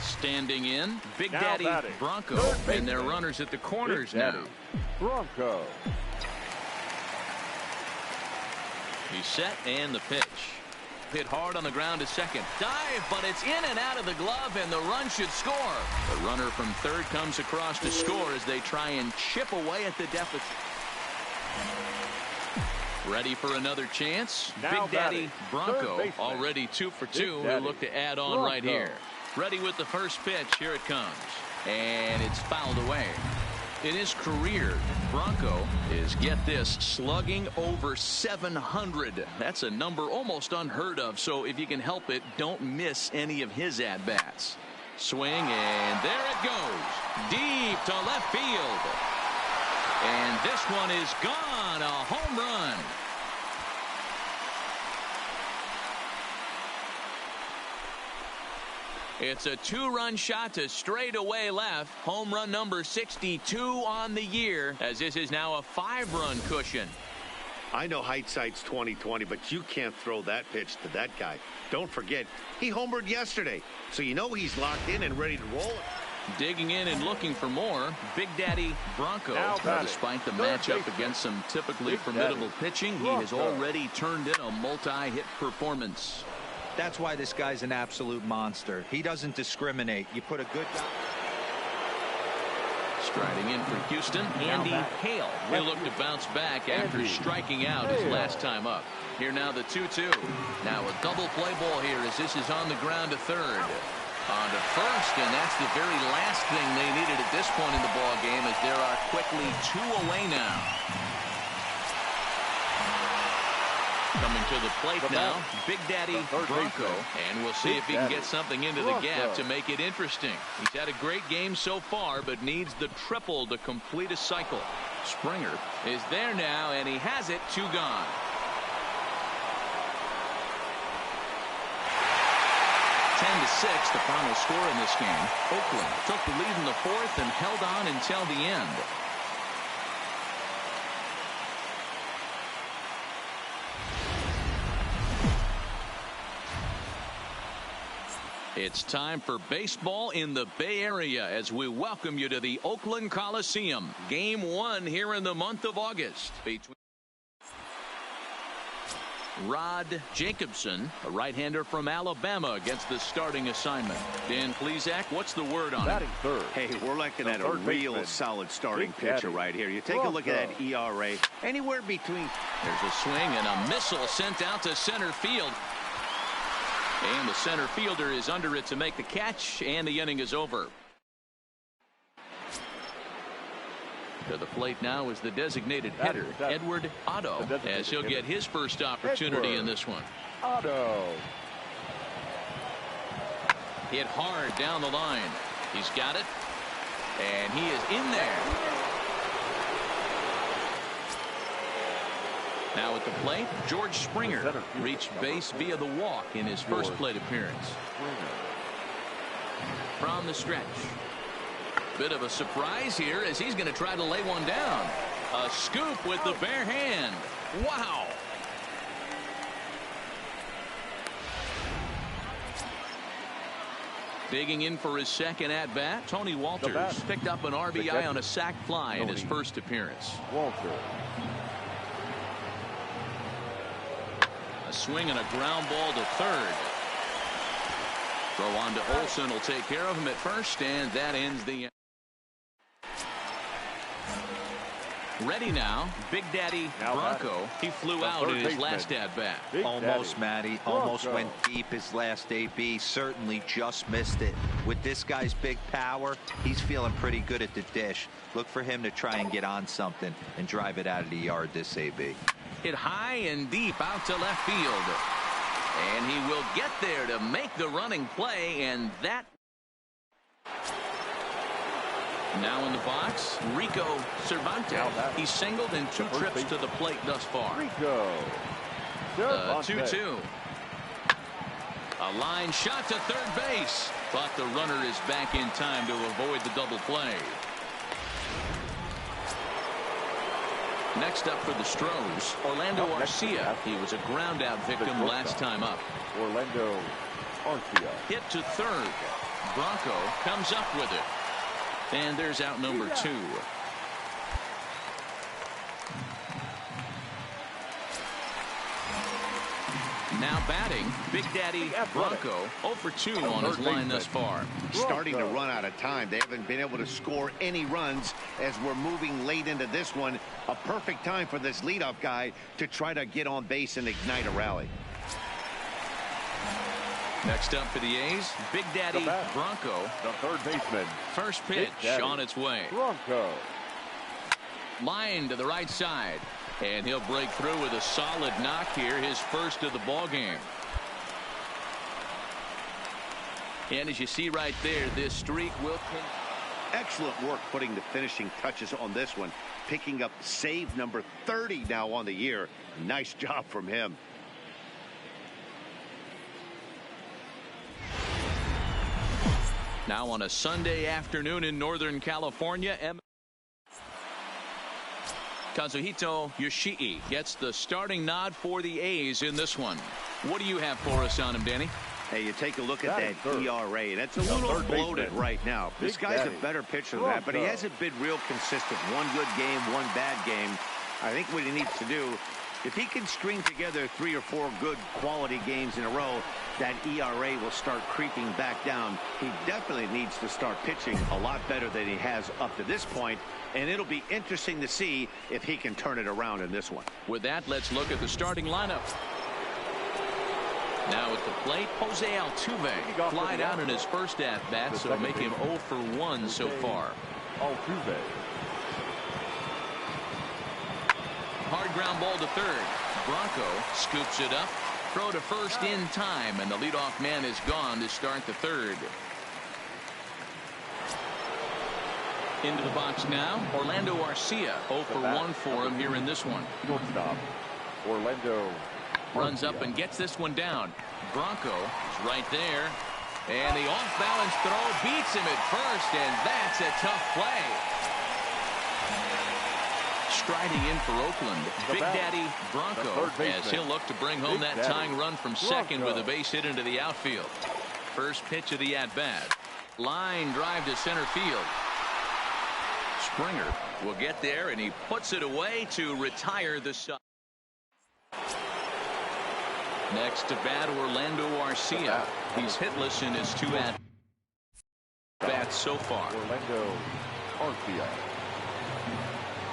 Standing in, Big Daddy Bronco, and their runners at the corners now.
Bronco.
He's set and the pitch. Hit hard on the ground to second. Dive, but it's in and out of the glove, and the run should score. The runner from third comes across to score as they try and chip away at the deficit. Ready for another chance.
Now
Big Daddy Bronco already 2 for 2. He'll look to add on right here. Ready with the first pitch. Here it comes. And it's fouled away. In his career, Bronco is, get this, slugging over 700. That's a number almost unheard of, so if you can help it, don't miss any of his at-bats. Swing, and there it goes. Deep to left field. And this one is gone. A home run. It's a 2-run shot to straightaway left. Home run number 62 on the year, as this is now a 5-run cushion.
I know hindsight's 20/20, but you can't throw that pitch to that guy. Don't forget, he homered yesterday, so you know he's locked in and ready to roll it.
Digging in and looking for more, Big Daddy Bronco. Despite the matchup against some typically formidable pitching, he has already turned in a multi-hit performance.
That's why this guy's an absolute monster. He doesn't discriminate. You put a good guy.
Striding in for Houston, Andy Hale. He'll look to bounce back after striking out his last time up. Here now the 2-2. Now a double play ball here as this is on the ground to third. On to first, and that's the very last thing they needed at this point in the ball game, as there are quickly 2 away now. Coming to the plate now, Big Daddy Bronco, and we'll see if he can get something into the gap to make it interesting. He's had a great game so far, but needs the triple to complete a cycle. Springer is there now, and he has it. 2 gone. Ten to 6, the final score in this game. Oakland took the lead in the 4th and held on until the end. It's time for baseball in the Bay Area as we welcome you to the Oakland Coliseum. Game 1 here in the month of August. Between Rod Jacobson, a right-hander from Alabama, gets the starting assignment. Dan Plesac, what's the word on it?
Hey, we're looking at a real solid starting pitcher right here. You take a look at that ERA, anywhere between.
There's a swing and a missile sent out to center field. And the center fielder is under it to make the catch, and the inning is over. To the plate now is the designated hitter, Edaug-ethanb, as he'll get his first opportunity in this one. Hit hard down the line. He's got it, and he is in there. Now at the plate, George Springer reached base via the walk in his first plate appearance. From the stretch. Bit of a surprise here as he's going to try to lay one down. A scoop with the bare hand. Wow. Digging in for his second at-bat, Tony Walters picked up an RBI on a sac fly in his first appearance. A swing and a ground ball to third. Throw on to Olsen will take care of him at first, and that ends the. Ready now, Big Daddy Bronco. He flew out in his last at-bat.
Almost, Matty. Almost went deep his last AB. Certainly just missed it. With this guy's big power, he's feeling pretty good at the dish. Look for him to try and get on something and drive it out of the yard this AB.
Hit high and deep out to left field. And he will get there to make the running play, and that. Now in the box, Rico Cervantes. He's singled in 2 trips to the plate thus far. 2-2. A line shot to third base, but the runner is back in time to avoid the double play. Next up for the Stros, Orlando Arcia. He was a ground out victim last time up.
Orlando Arcia.
Hit to third. Bronco comes up with it. And there's out number 2. Now batting, Big Daddy Bronco 0 for 2 on his line thus far.
Starting to run out of time. They haven't been able to score any runs as we're moving late into this one. A perfect time for this leadoff guy to try to get on base and ignite a rally.
Next up for the A's, Big Daddy Bronco.
The third baseman.
First pitch on its way.
Bronco.
Line to the right side. And he'll break through with a solid knock here, his first of the ball game. And as you see right there, this streak will continue.
Excellent work putting the finishing touches on this one. Picking up save number 30 now on the year. Nice job from him.
Now on a Sunday afternoon in Northern California, Kazuhito Yoshii gets the starting nod for the A's in this one. What do you have for us on him, Danny?
Hey, you take a look at that ERA, and it's a little bloated right now. This guy's a better pitcher than that, but he hasn't been real consistent. One good game, one bad game. I think what he needs to do, if he can string together 3 or 4 good quality games in a row, that ERA will start creeping back down. He definitely needs to start pitching a lot better than he has up to this point, and it'll be interesting to see if he can turn it around in this one.
With that, let's look at the starting lineup. Now at the plate, Jose Altuve flied out in his first at-bat, so make him 0 for 1 so far.
Altuve.
Hard ground ball to third. Bronco scoops it up. Throw to first in time, and the leadoff man is gone to start the third. Into the box now, Orlando Arcia. 0 for 1 for him here in this one.
Shortstop, Orlando
runs up and gets this one down. Bronco is right there. And the off-balance throw beats him at first, and that's a tough play. Striding in for Oakland, Big Daddy Bronco, as he'll look to bring home that tying run from second with a base hit into the outfield. First pitch of the at-bat. Line drive to center field. Springer will get there, and he puts it away to retire the side. Next to bat, Orlando Arcia. He's hitless in his 2 at-bats so far.
Orlando Arcia.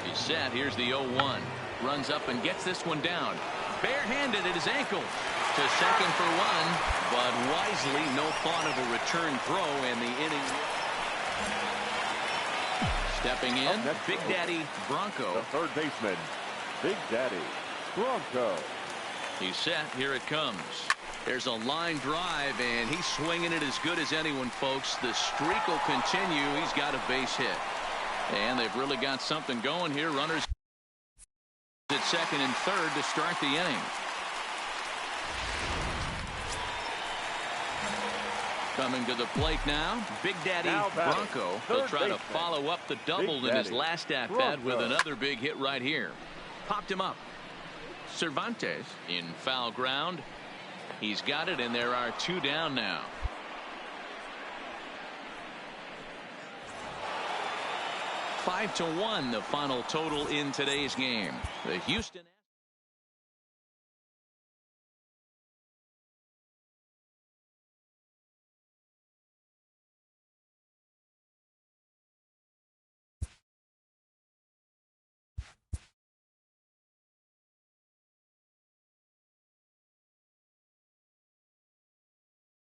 He's set. Here's the 0-1. Runs up and gets this one down. Barehanded at his ankle. To second for 1, but wisely no thought of a return throw, and the inning. Stepping in, Big Daddy Bronco.
The third baseman, Big Daddy Bronco.
He's set. Here it comes. There's a line drive, and he's swinging it as good as anyone, folks. The streak will continue. He's got a base hit. And they've really got something going here. Runners at second and third to start the inning. Coming to the plate now, Big Daddy Bronco. He'll try to follow up the double in his last at-bat with another big hit right here. Popped him up. Cervantes in foul ground. He's got it, and there are 2 down now. Five to 1 the final total in today's game. The Houston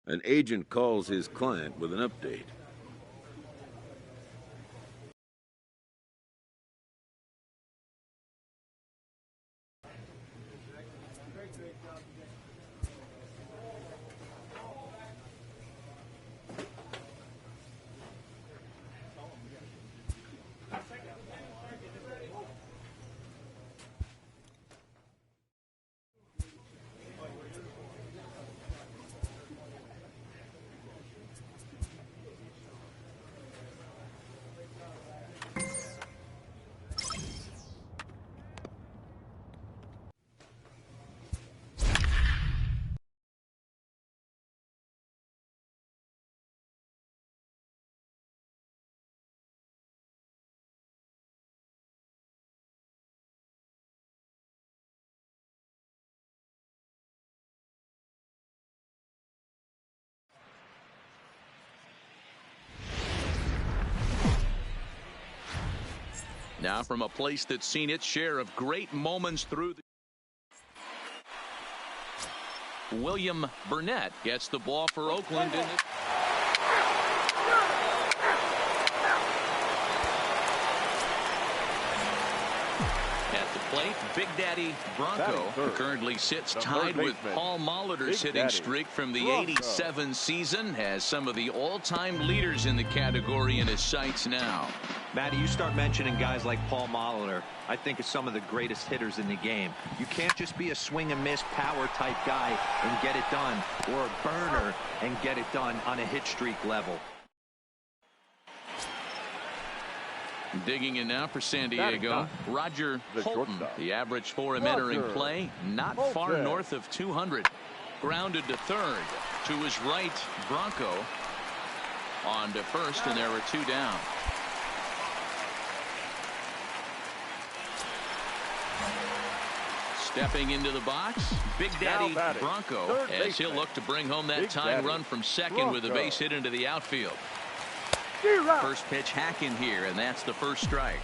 An agent calls his client with an update.
now from a place that's seen its share of great moments through the William Burnett gets the ball for Oakland in the plate. Big Daddy Bronco, who currently sits tied with Paul Molitor's hitting streak from the '87 season, has some of the all-time leaders in the category in his sights now.
Matty, you start mentioning guys like Paul Molitor, I think of some of the greatest hitters in the game. You can't just be a swing and miss power type guy and get it done, or a burner and get it done on a hit streak level.
Digging in now for San Diego, Roger Holton. The average for him entering play, not far north of 200. Grounded to third. To his right, Bronco. On to first, and there were 2 down. Stepping into the box, Big Daddy Bronco, as he'll look to bring home that tying run from second with a base hit into the outfield. First pitch hacking here, and that's the first strike.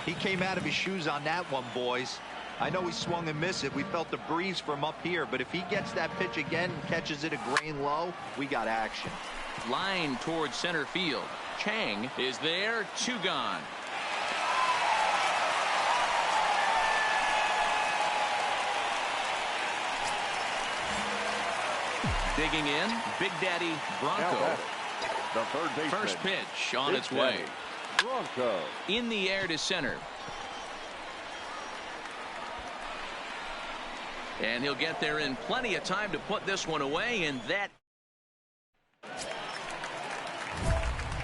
He came out of his shoes on that one, boys. I know he swung and missed it. We felt the breeze from up here, but if he gets that pitch again and catches it a grain low, we got action.
Line towards center field. Chang is there, 2 gone. Digging in, Big Daddy Bronco.
The third baseman.
First pitch on
Big
its way.
Daddy Bronco.
In the air to center. And he'll get there in plenty of time to put this one away, and that.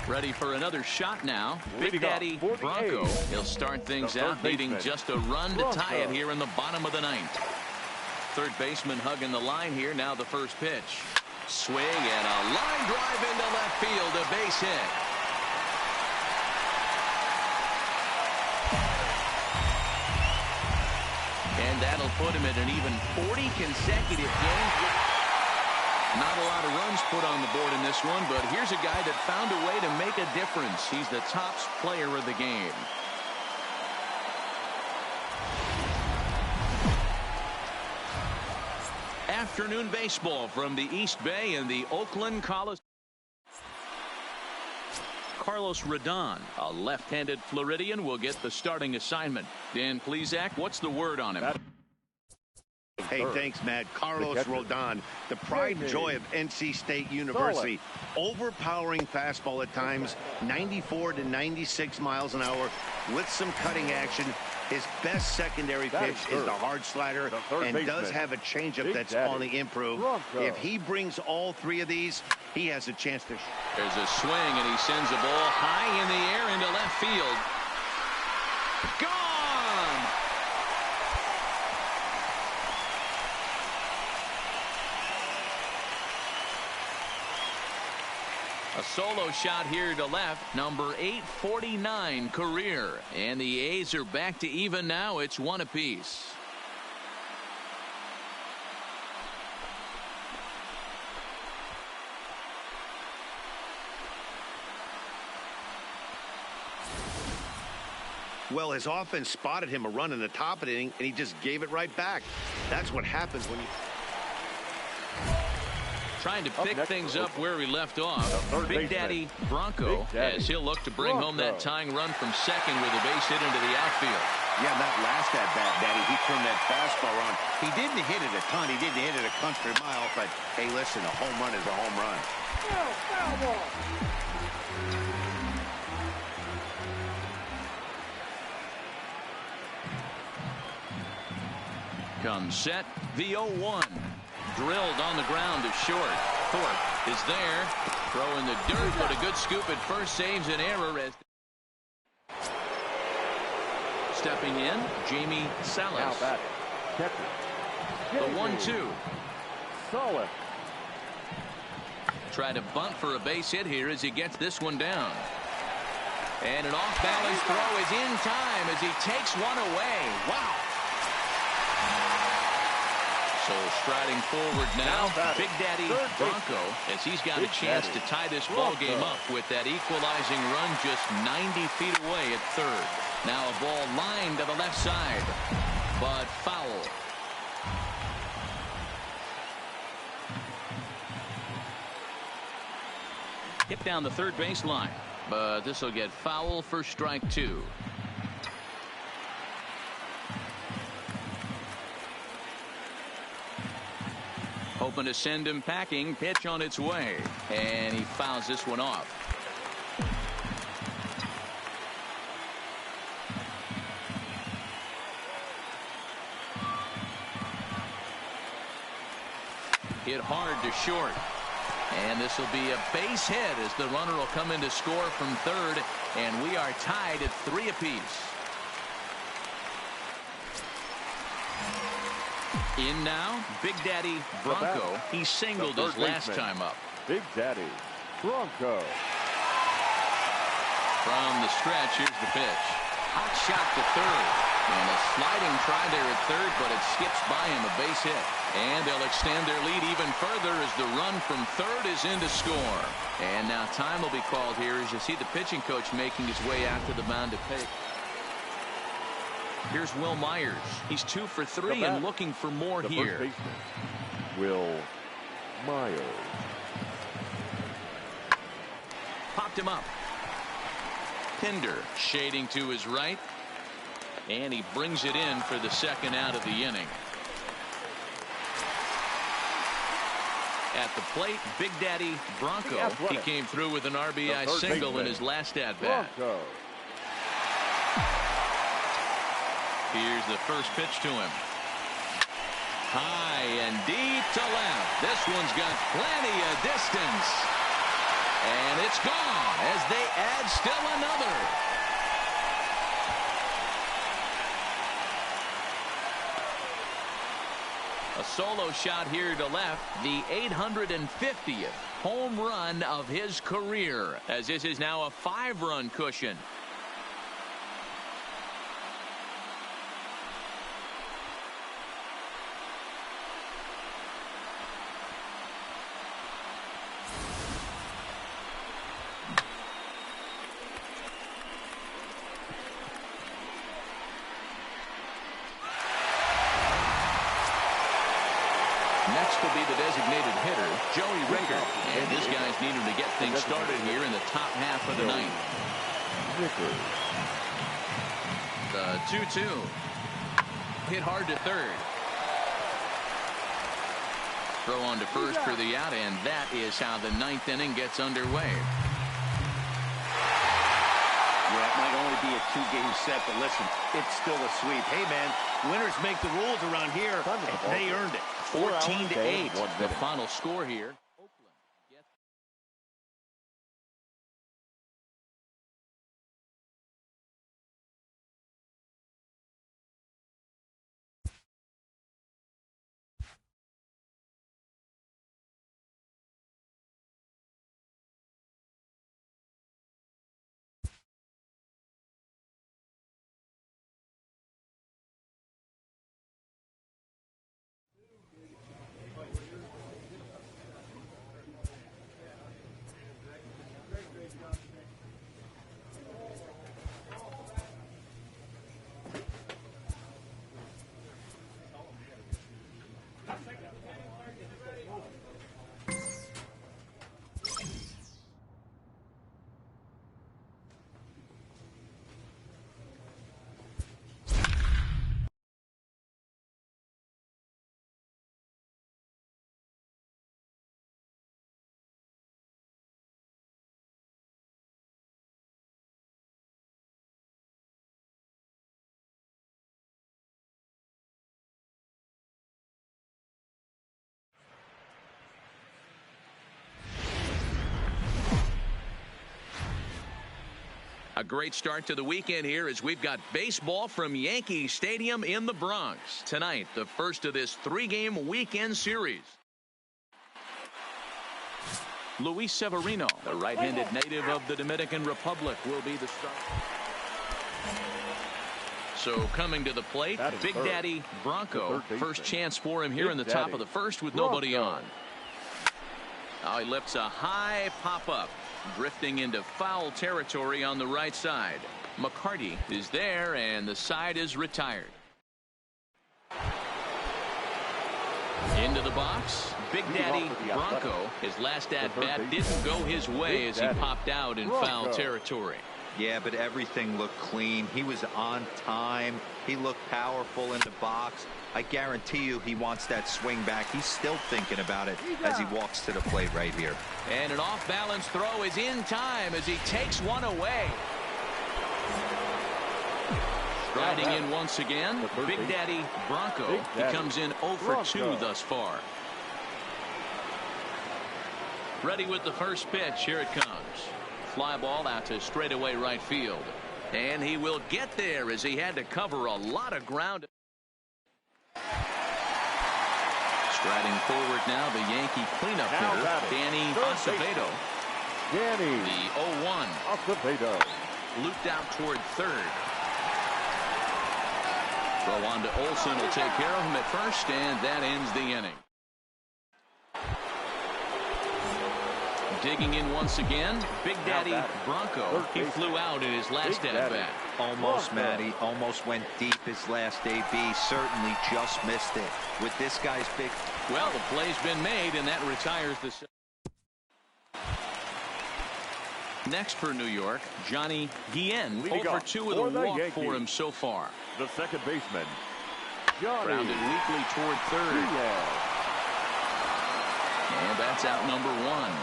Ready for another shot now. Big Daddy Bronco. He'll start things out, needing just a run to tie it here in the bottom of the ninth. Third baseman hugging the line here. Now the first pitch. Swing and a line drive into left field. A base hit. And that'll put him at an even 40 consecutive games. Not a lot of runs put on the board in this one, but here's a guy that found a way to make a difference. He's the top player of the game. Afternoon baseball from the East Bay and the Oakland Coliseum. Carlos Rodon, a left-handed Floridian, will get the starting assignment. Dan Plesac, what's the word on him?
Hey, thanks, Matt. Carlos Rodon, the pride and joy of NC State University. Overpowering fastball at times, 94 to 96 miles an hour with some cutting action. His best secondary pitch is the hard slider and does have a changeup that's on the improve. If he brings all three of these, he has a chance to.
There's a swing, and he sends a ball high in the air into left field. Gone! A solo shot here to left, number 849 career. And the A's are back to even now. It's one apiece.
Well, his offense spotted him a run in the top of the inning, and he just gave it right back. That's what happens when you.
Trying to pick things up where he left off. Big Daddy Bronco, as he'll look to bring home that tying run from second with a base hit into the outfield.
Yeah, that last at bat, Daddy, he turned that fastball on. He didn't hit it a ton. He didn't hit it a country mile, but hey, listen, a home run is a home run. Foul ball.
Comes set, the 0-1. Drilled on the ground to short. Thorpe is there. Throw in the dirt, but a good scoop at first saves an error. As stepping in, Jamie Salas. The 1-2.
Solid.
Try to bunt for a base hit here as he gets this one down. And an off-balance throw is in time as he takes one away. Wow. So striding forward now, Big Daddy Bronco, as he's got a chance to tie this ball game up with that equalizing run just 90 feet away at third. Now a ball lined to the left side, but foul. Hit down the third baseline, but this will get foul for strike two. Hoping to send him packing. Pitch on its way, and he fouls this one off. Hit hard to short, and this will be a base hit as the runner will come in to score from third, and we are tied at 3 apiece. In now, Big Daddy Bronco. He singled his last time up.
Big Daddy Bronco.
From the stretch, here's the pitch. Hot shot to third. And a sliding try there at third, but it skips by him, a base hit. And they'll extend their lead even further as the run from third is in to score. And now time will be called here as you see the pitching coach making his way out to the mound to pick. Here's Will Myers. He's 2 for 3 and looking for more here.
Will Myers.
Popped him up. Pinder shading to his right. And he brings it in for the second out of the inning. At the plate, Big Daddy Bronco. He came through with an RBI single in his last at-bat. Here's the first pitch to him. High and deep to left. This one's got plenty of distance. And it's gone as they add still another. A solo shot here to left, the 850th home run of his career, as this is now a 5-run cushion. Next will be the designated hitter, Joey Ricker. And this guy's needing to get things started here in the top half of the ninth. The 2-2. Hit hard to third. Throw on to first for the out, and that is how the ninth inning gets underway.
Yeah, it might only be a 2-game set, but listen, it's still a sweep. Hey, man, winners make the rules around here, and they earned it.
14-8, the final score here. A great start to the weekend here as we've got baseball from Yankee Stadium in the Bronx. Tonight, the first of this 3-game weekend series. Luis Severino, the right-handed native of the Dominican Republic, will be the starter. So coming to the plate, Big Daddy Bronco. First chance for him here in the top of the first with nobody on. Now he lifts a high pop-up. Drifting into foul territory on the right side. McCarty is there, and the side is retired. Into the box, Big Daddy Bronco. His last at-bat didn't go his way as he popped out in foul territory.
Yeah, but everything looked clean. He was on time. He looked powerful in the box. I guarantee you he wants that swing back. He's still thinking about it as he walks to the plate right here.
And an off-balance throw is in time as he takes one away. Striding in once again, Big Daddy Bronco. He comes in 0 for 2 thus far. Ready with the first pitch. Here it comes. Fly ball out to straightaway right field. And he will get there as he had to cover a lot of ground. Striding forward now, the Yankee cleanup hitter, Edaug-ethanb. The 0-1. Looped out toward third. Throw on to Olsen will take care of him at first, and that ends the inning. Digging in once again, Big Daddy Bronco. He flew out in his last at-bat.
Almost, Matty. Almost went deep his last AB. Certainly just missed it. With this guy's big...
Well, the play's been made, and that retires the... Next for New York, Johnny Guillen. 0 for 2 with a walk for him so far.
The second baseman, Johnny.
Grounded weakly toward third. And that's out number one.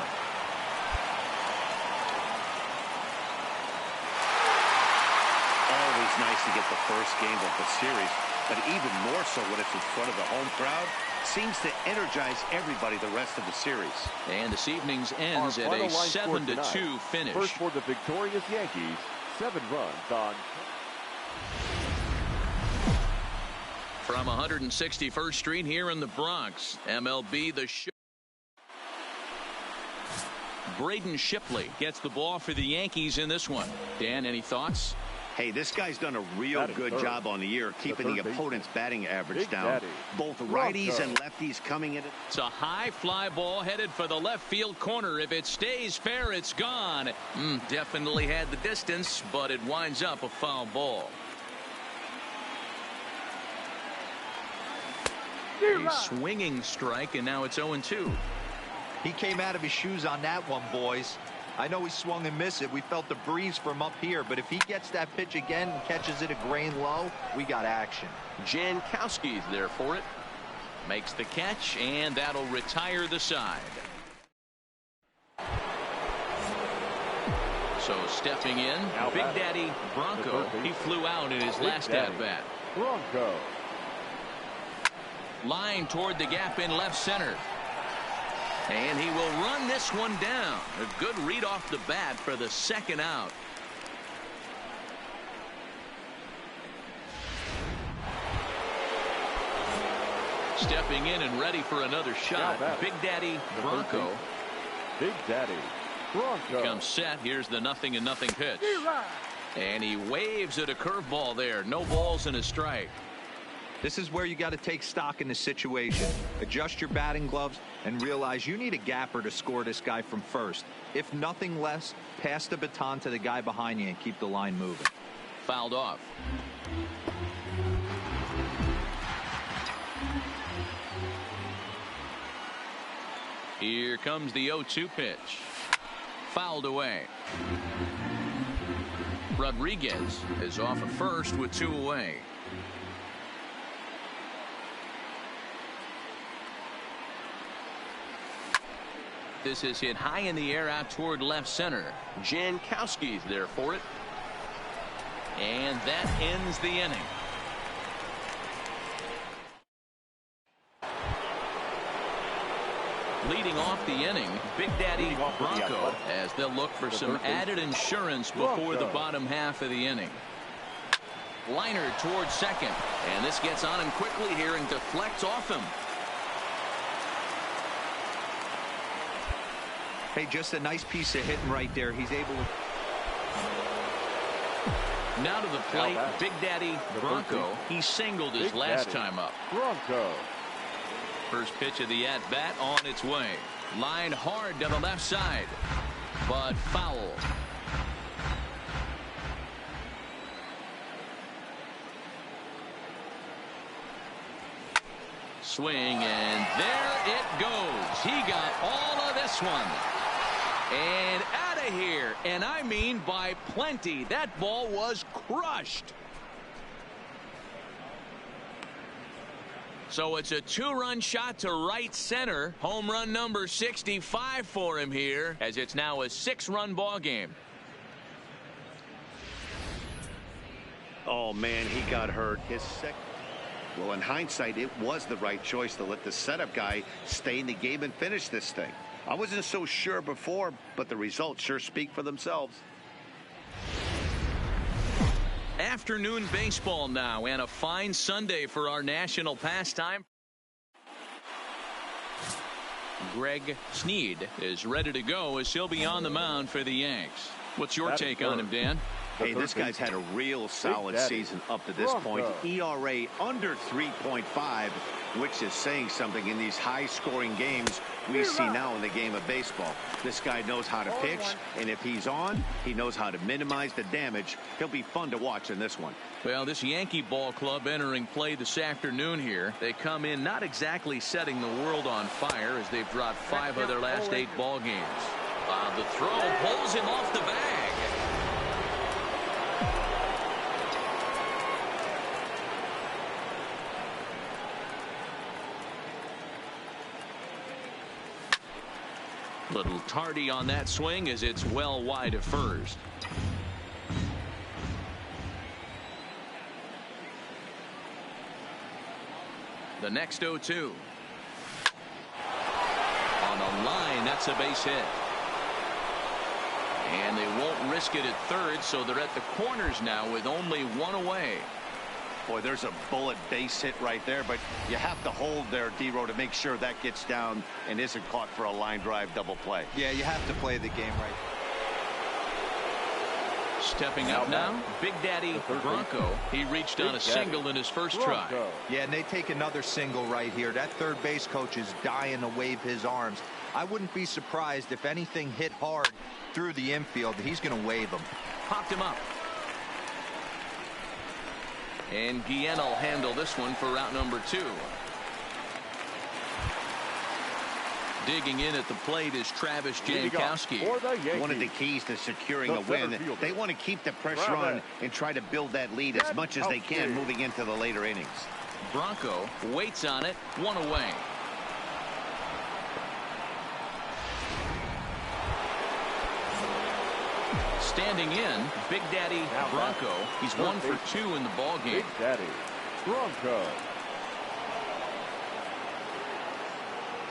Always nice to get the first game of the series, but even more so when it's in front of the home crowd. Seems to energize everybody the rest of the series.
And this evening's ends at a 7-2 finish.
First for the victorious Yankees, 7 runs on.
From 161st Street here in the Bronx, MLB The Show. Braden Shipley gets the ball for the Yankees in this one. Dan, any thoughts?
Hey, this guy's done a real good job on the year keeping the opponent's batting average down. Both righties and lefties coming in.
It's a high fly ball headed for the left field corner. If it stays fair, it's gone. Definitely had the distance, but it winds up a foul ball. A swinging strike, and now it's 0-2.
He came out of his shoes on that one, boys. I know he swung and missed it. We felt the breeze from up here, but if he gets that pitch again and catches it a grain low, we got action.
Jankowski's there for it. Makes the catch, and that'll retire the side. So stepping in, Big Daddy Bronco. He flew out in his last at-bat.
Bronco.
Line toward the gap in left center. And he will run this one down. A good read off the bat for the second out. Stepping in and ready for another shot, Big Daddy Bronco.
Big Daddy Bronco.
Comes set. Here's the 0-0 pitch. And he waves at a curveball there. No balls and a strike.
This is where you got to take stock in the situation. Adjust your batting gloves and realize you need a gapper to score this guy from first. If nothing less, pass the baton to the guy behind you and keep the line moving.
Fouled off. Here comes the 0-2 pitch. Fouled away. Rodriguez is off at first with 2 away. This is hit high in the air out toward left center. Jankowski's there for it. And that ends the inning. Leading off the inning, Big Daddy Bronco, as they'll look for some added insurance before the bottom half of the inning. Liner towards second, and this gets on him quickly here and deflects off him.
Hey, just a nice piece of hitting right there. He's able to.
Now to the plate, Big Daddy Bronco. He singled his last time up.
Bronco.
First pitch of the at-bat on its way. Line hard to the left side, but foul. Swing, and there it goes. He got all of this one. And out of here. And I mean by plenty. That ball was crushed. So it's a 2-run shot to right center. Home run number 65 for him here, as it's now a 6-run ball game.
Oh, man, he got hurt. His second. Well, in hindsight, it was the right choice to let the setup guy stay in the game and finish this thing. I wasn't so sure before, but the results sure speak for themselves.
Afternoon baseball now, and a fine Sunday for our national pastime. Greg Sneed is ready to go as he'll be on the mound for the Yanks. What's your take on him, Dan?
Hey, this guy's had a real solid season up to this point. ERA under 3.5, which is saying something in these high-scoring games we see now in the game of baseball. This guy knows how to pitch, and if he's on, he knows how to minimize the damage. He'll be fun to watch in this one.
Well, this Yankee ball club entering play this afternoon here. They come in not exactly setting the world on fire, as they've dropped 5 of their last 8 ball games. The throw pulls him off the bag. Little tardy on that swing as it's well wide of first. The next 0-2. On the line, that's a base hit. And they won't risk it at third, so they're at the corners now with only one away.
Boy, there's a bullet base hit right there, but you have to hold there, D-Row, to make sure that gets down and isn't caught for a line drive double play.
Yeah, you have to play the game right.
Stepping up now, Big Daddy Bronco. He reached on a single in his first try.
Yeah, and they take another single right here. That third base coach is dying to wave his arms. I wouldn't be surprised if anything hit hard through the infield. He's going to wave them.
Popped him up. And Guillen will handle this one for route number 2. Digging in at the plate is Travis Jankowski.
One of the keys to securing a win. They want to keep the pressure on and try to build that lead as much as they can moving into the later innings.
Bronco waits on it, one away. Standing in, Big Daddy Bronco. He's 1 for 2 in the ball game.
Big Daddy Bronco.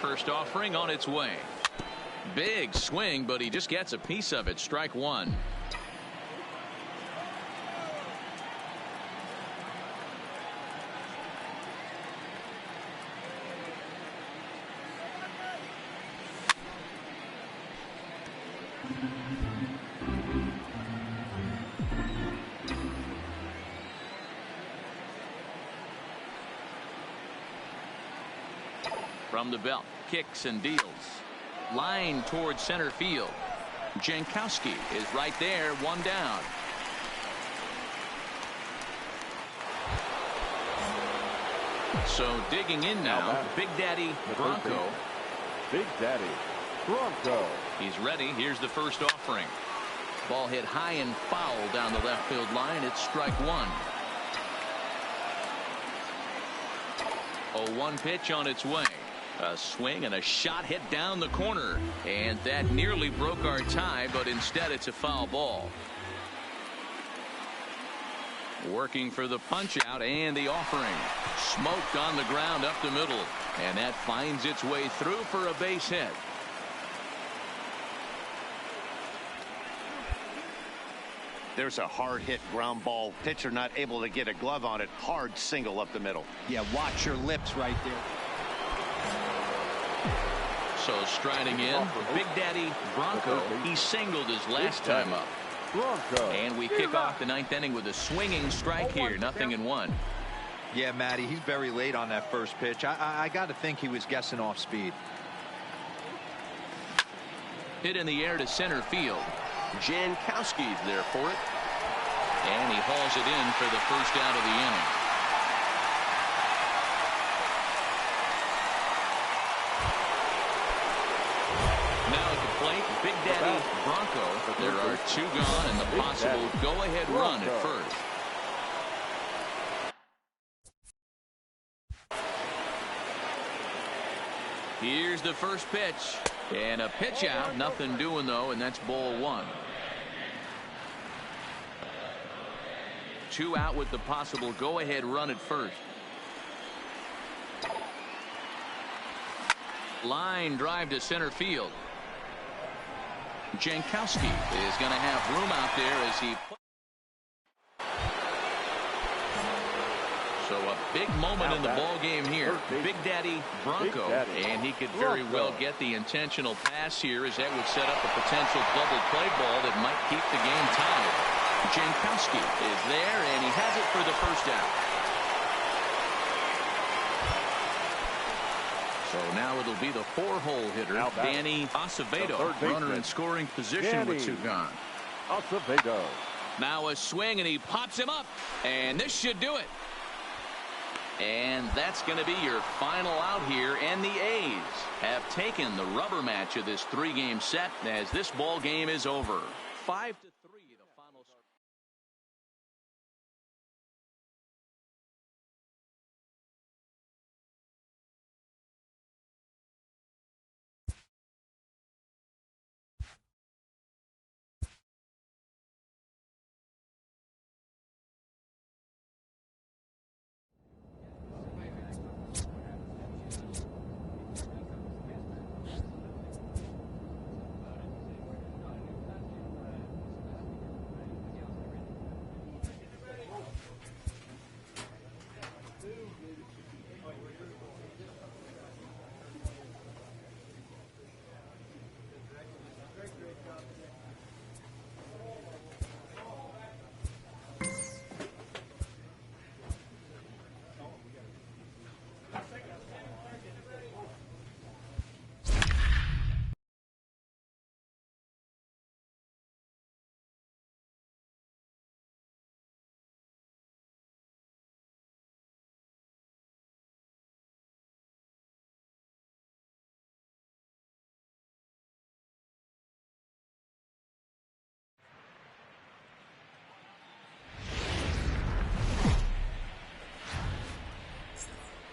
First offering on its way. Big swing, but he just gets a piece of it. Strike one. From the belt, kicks and deals. Line towards center field. Jankowski is right there, one down. So digging in now, Big Daddy Bronco.
Big Daddy Bronco.
He's ready. Here's the first offering. Ball hit high and foul down the left field line. It's strike one. 0-1 pitch on its way. A swing and a shot hit down the corner, and that nearly broke our tie, but instead it's a foul ball. Working for the punch out and the offering. Smoked on the ground up the middle, and that finds its way through for a base hit.
There's a hard hit ground ball. Pitcher not able to get a glove on it. Hard single up the middle.
Yeah, watch your lips right there.
So striding in, Big Daddy Bronco. He singled his last time up. And we kick off the ninth inning with a swinging strike here. 0-1.
Yeah, Matty, he's very late on that first pitch. I got to think he was guessing off speed.
Hit in the air to center field. Jankowski's there for it. And he hauls it in for the first out of the inning. Now at the plate, Big Daddy Bronco. There are 2 gone and the possible go-ahead run at first. Here's the first pitch. And a pitch out. Nothing doing, though, and that's ball 1. 2 out with the possible go-ahead run at first. Line drive to center field. Jankowski is going to have room out there as he. So a big moment in the ball game here. Big Daddy Bronco, and he could very well get the intentional pass here, as that would set up a potential double play ball that might keep the game tied. Jankowski is there, and he has it for the first out. So now it'll be the 4-hole hitter, Danny Acevedo, runner in scoring position with 2 gone.
Acevedo.
Now a swing, and he pops him up, and this should do it. And that's going to be your final out here, and the A's have taken the rubber match of this 3-game set as this ball game is over. 5-3.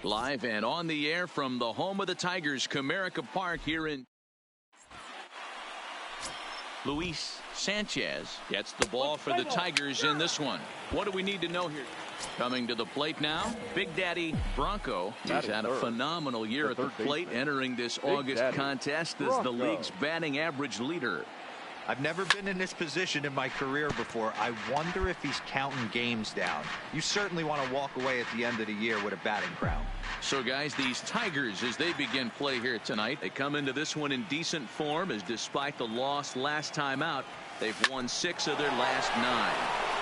Live and on the air from the home of the Tigers, Comerica Park here in. Luis Sanchez gets the ball for the Tigers in this one. What do we need to know here? Coming to the plate now, Big Daddy Bronco. He's had a phenomenal year at the plate, entering this August contest as the league's batting average leader.
I've never been in this position in my career before. I wonder if he's counting games down. You certainly want to walk away at the end of the year with a batting crown.
So, guys, these Tigers, as they begin play here tonight, they come into this one in decent form, as despite the loss last time out, they've won 6 of their last 9.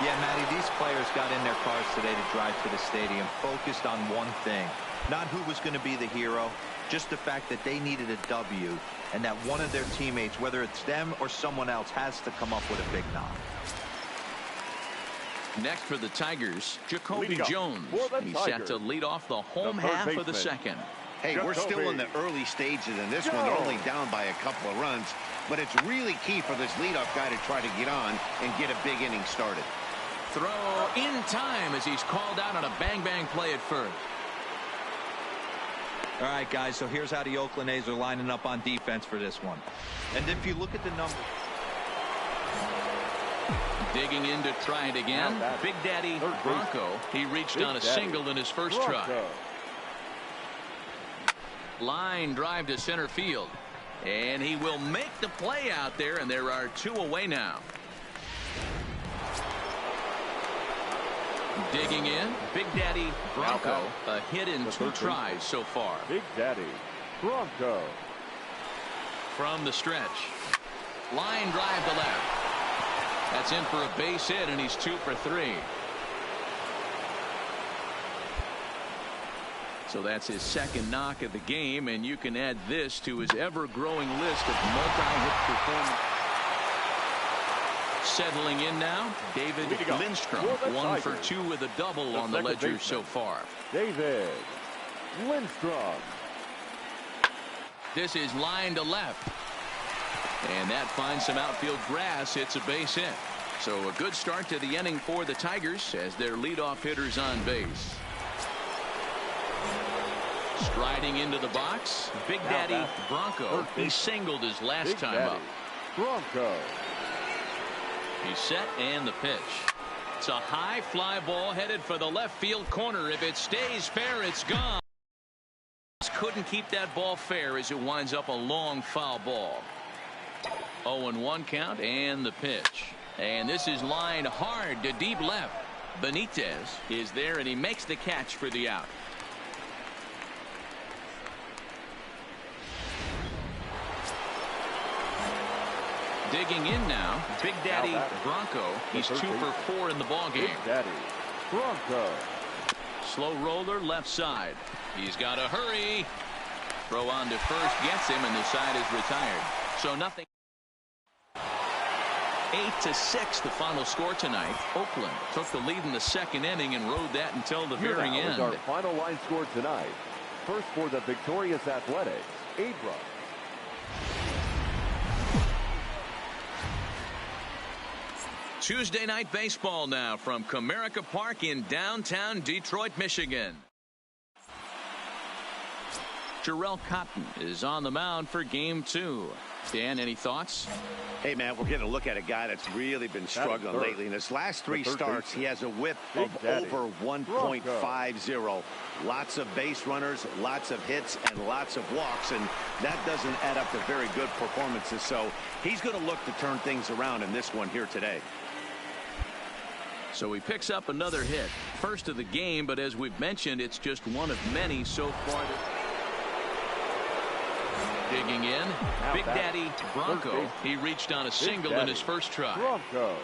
Yeah, Matty, these players got in their cars today to drive to the stadium, focused on one thing. Not who was going to be the hero, just the fact that they needed a W, and that one of their teammates, whether it's them or someone else, has to come up with a big knock.
Next for the Tigers, Jacoby Jones. He's set to lead off the home half of the second.
Hey, we're still in the early stages in this one. They're only down by a couple of runs, but it's really key for this leadoff guy to try to get on and get a big inning started.
Throw in time as he's called out on a bang-bang play at first.
All right, guys, so here's how the Oakland A's are lining up on defense for this one. And if you look at the numbers.
Digging in to try it again. Big Daddy Bronco. He reached on a single in his first try. Line drive to center field. And he will make the play out there, and there are 2 away now. Digging in, Big Daddy Bronco, a hit in 2 tries so far.
Big Daddy Bronco.
From the stretch. Line drive to left. That's in for a base hit, and he's 2 for 3. So that's his second knock of the game, and you can add this to his ever-growing list of multi-hit performances. Settling in now, David Lindstrom, 1 for 2 with a double on the ledger so far.
David Lindstrom.
This is line to left. And that finds some outfield grass. It's a base hit. So a good start to the inning for the Tigers as their leadoff hitter's on base. Striding into the box, Big Daddy Bronco. He singled his last time up.
Bronco.
He's set and the pitch. It's a high fly ball headed for the left field corner. If it stays fair, it's gone. Couldn't keep that ball fair as it winds up a long foul ball. 0-1 count and the pitch. And this is lined hard to deep left. Benitez is there and he makes the catch for the out. Digging in now, Big Daddy Bronco. He's 2 for 4 in the ballgame.
Big Daddy Bronco.
Slow roller left side. He's got to hurry. Throw on to first gets him, and the side is retired. So nothing. 8-6 the final score tonight. Oakland took the lead in the second inning and rode that until the very end.
Is our final line score tonight. First for the victorious Athletics, Edaug.
Tuesday night baseball now from Comerica Park in downtown Detroit, Michigan. Jarrell Cotton is on the mound for game 2. Dan, any thoughts?
Hey, man, we're getting a look at a guy that's really been struggling lately. In his last 3 starts, he has a whip of over 1.50. Lots of base runners, lots of hits, and lots of walks, and that doesn't add up to very good performances. So he's going to look to turn things around in this one here today.
So he picks up another hit. First of the game, but as we've mentioned, it's just one of many so far. Digging in, Big Daddy Bronco. He reached on a single in his first try.
Bronco.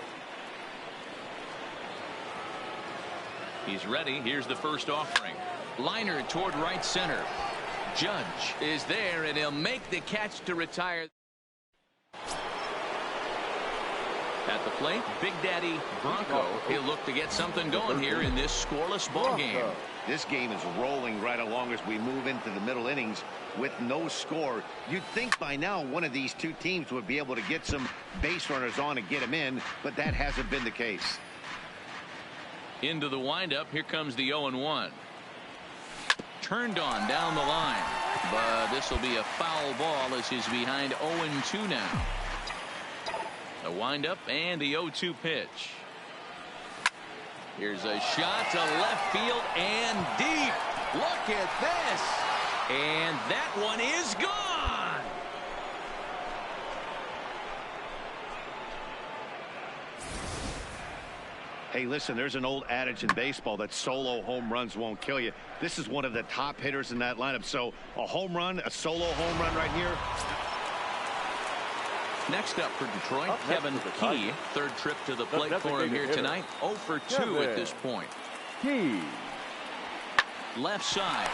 He's ready. Here's the first offering. Liner toward right center. Judge is there, and he'll make the catch to retire. At the plate, Big Daddy Bronco. He'll look to get something going here in this scoreless ball game.
This game is rolling right along as we move into the middle innings with no score. You'd think by now one of these 2 teams would be able to get some base runners on and get them in, but that hasn't been the case.
Into the windup. Here comes the 0-1. turned on down the line. But this will be a foul ball as he's behind 0-2 now. The windup and the 0-2 pitch. Here's a shot to left field and deep. Look at this. And that one is gone.
Hey, listen, there's an old adage in baseball that solo home runs won't kill you. This is one of the top hitters in that lineup. So a home run, a solo home run right here.
Next up for Detroit, Kevin Key. Third trip to the plate for him here tonight. 0 for 2 at this point.
Key.
Left side.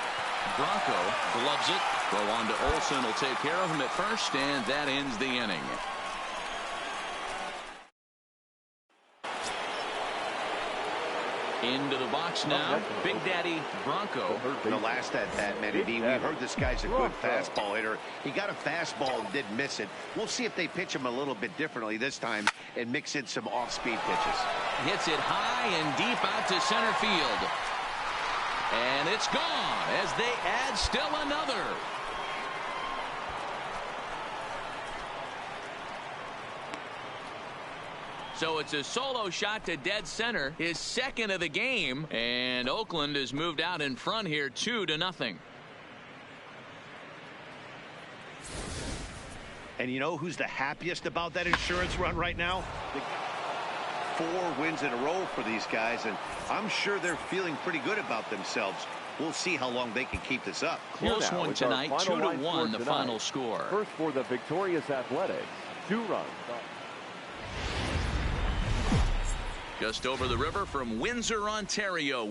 Bronco gloves it. Throw on to Olsen will take care of him at first, and that ends the inning. Into the box now, Big Daddy Bronco.
The last at bat, Matty D, we heard this guy's a good fastball hitter. He got a fastball and didn't miss it. We'll see if they pitch him a little bit differently this time and mix in some off-speed pitches.
Hits it high and deep out to center field. And it's gone as they add still another. So it's a solo shot to dead center, his second of the game, and Oakland has moved out in front here 2-0.
And you know who's the happiest about that insurance run right now? 4 wins in a row for these guys, and I'm sure they're feeling pretty good about themselves. We'll see how long they can keep this up.
Close one tonight, 2-1 the final score.
First for the victorious Athletics, 2 runs.
Just over the river from Windsor, Ontario.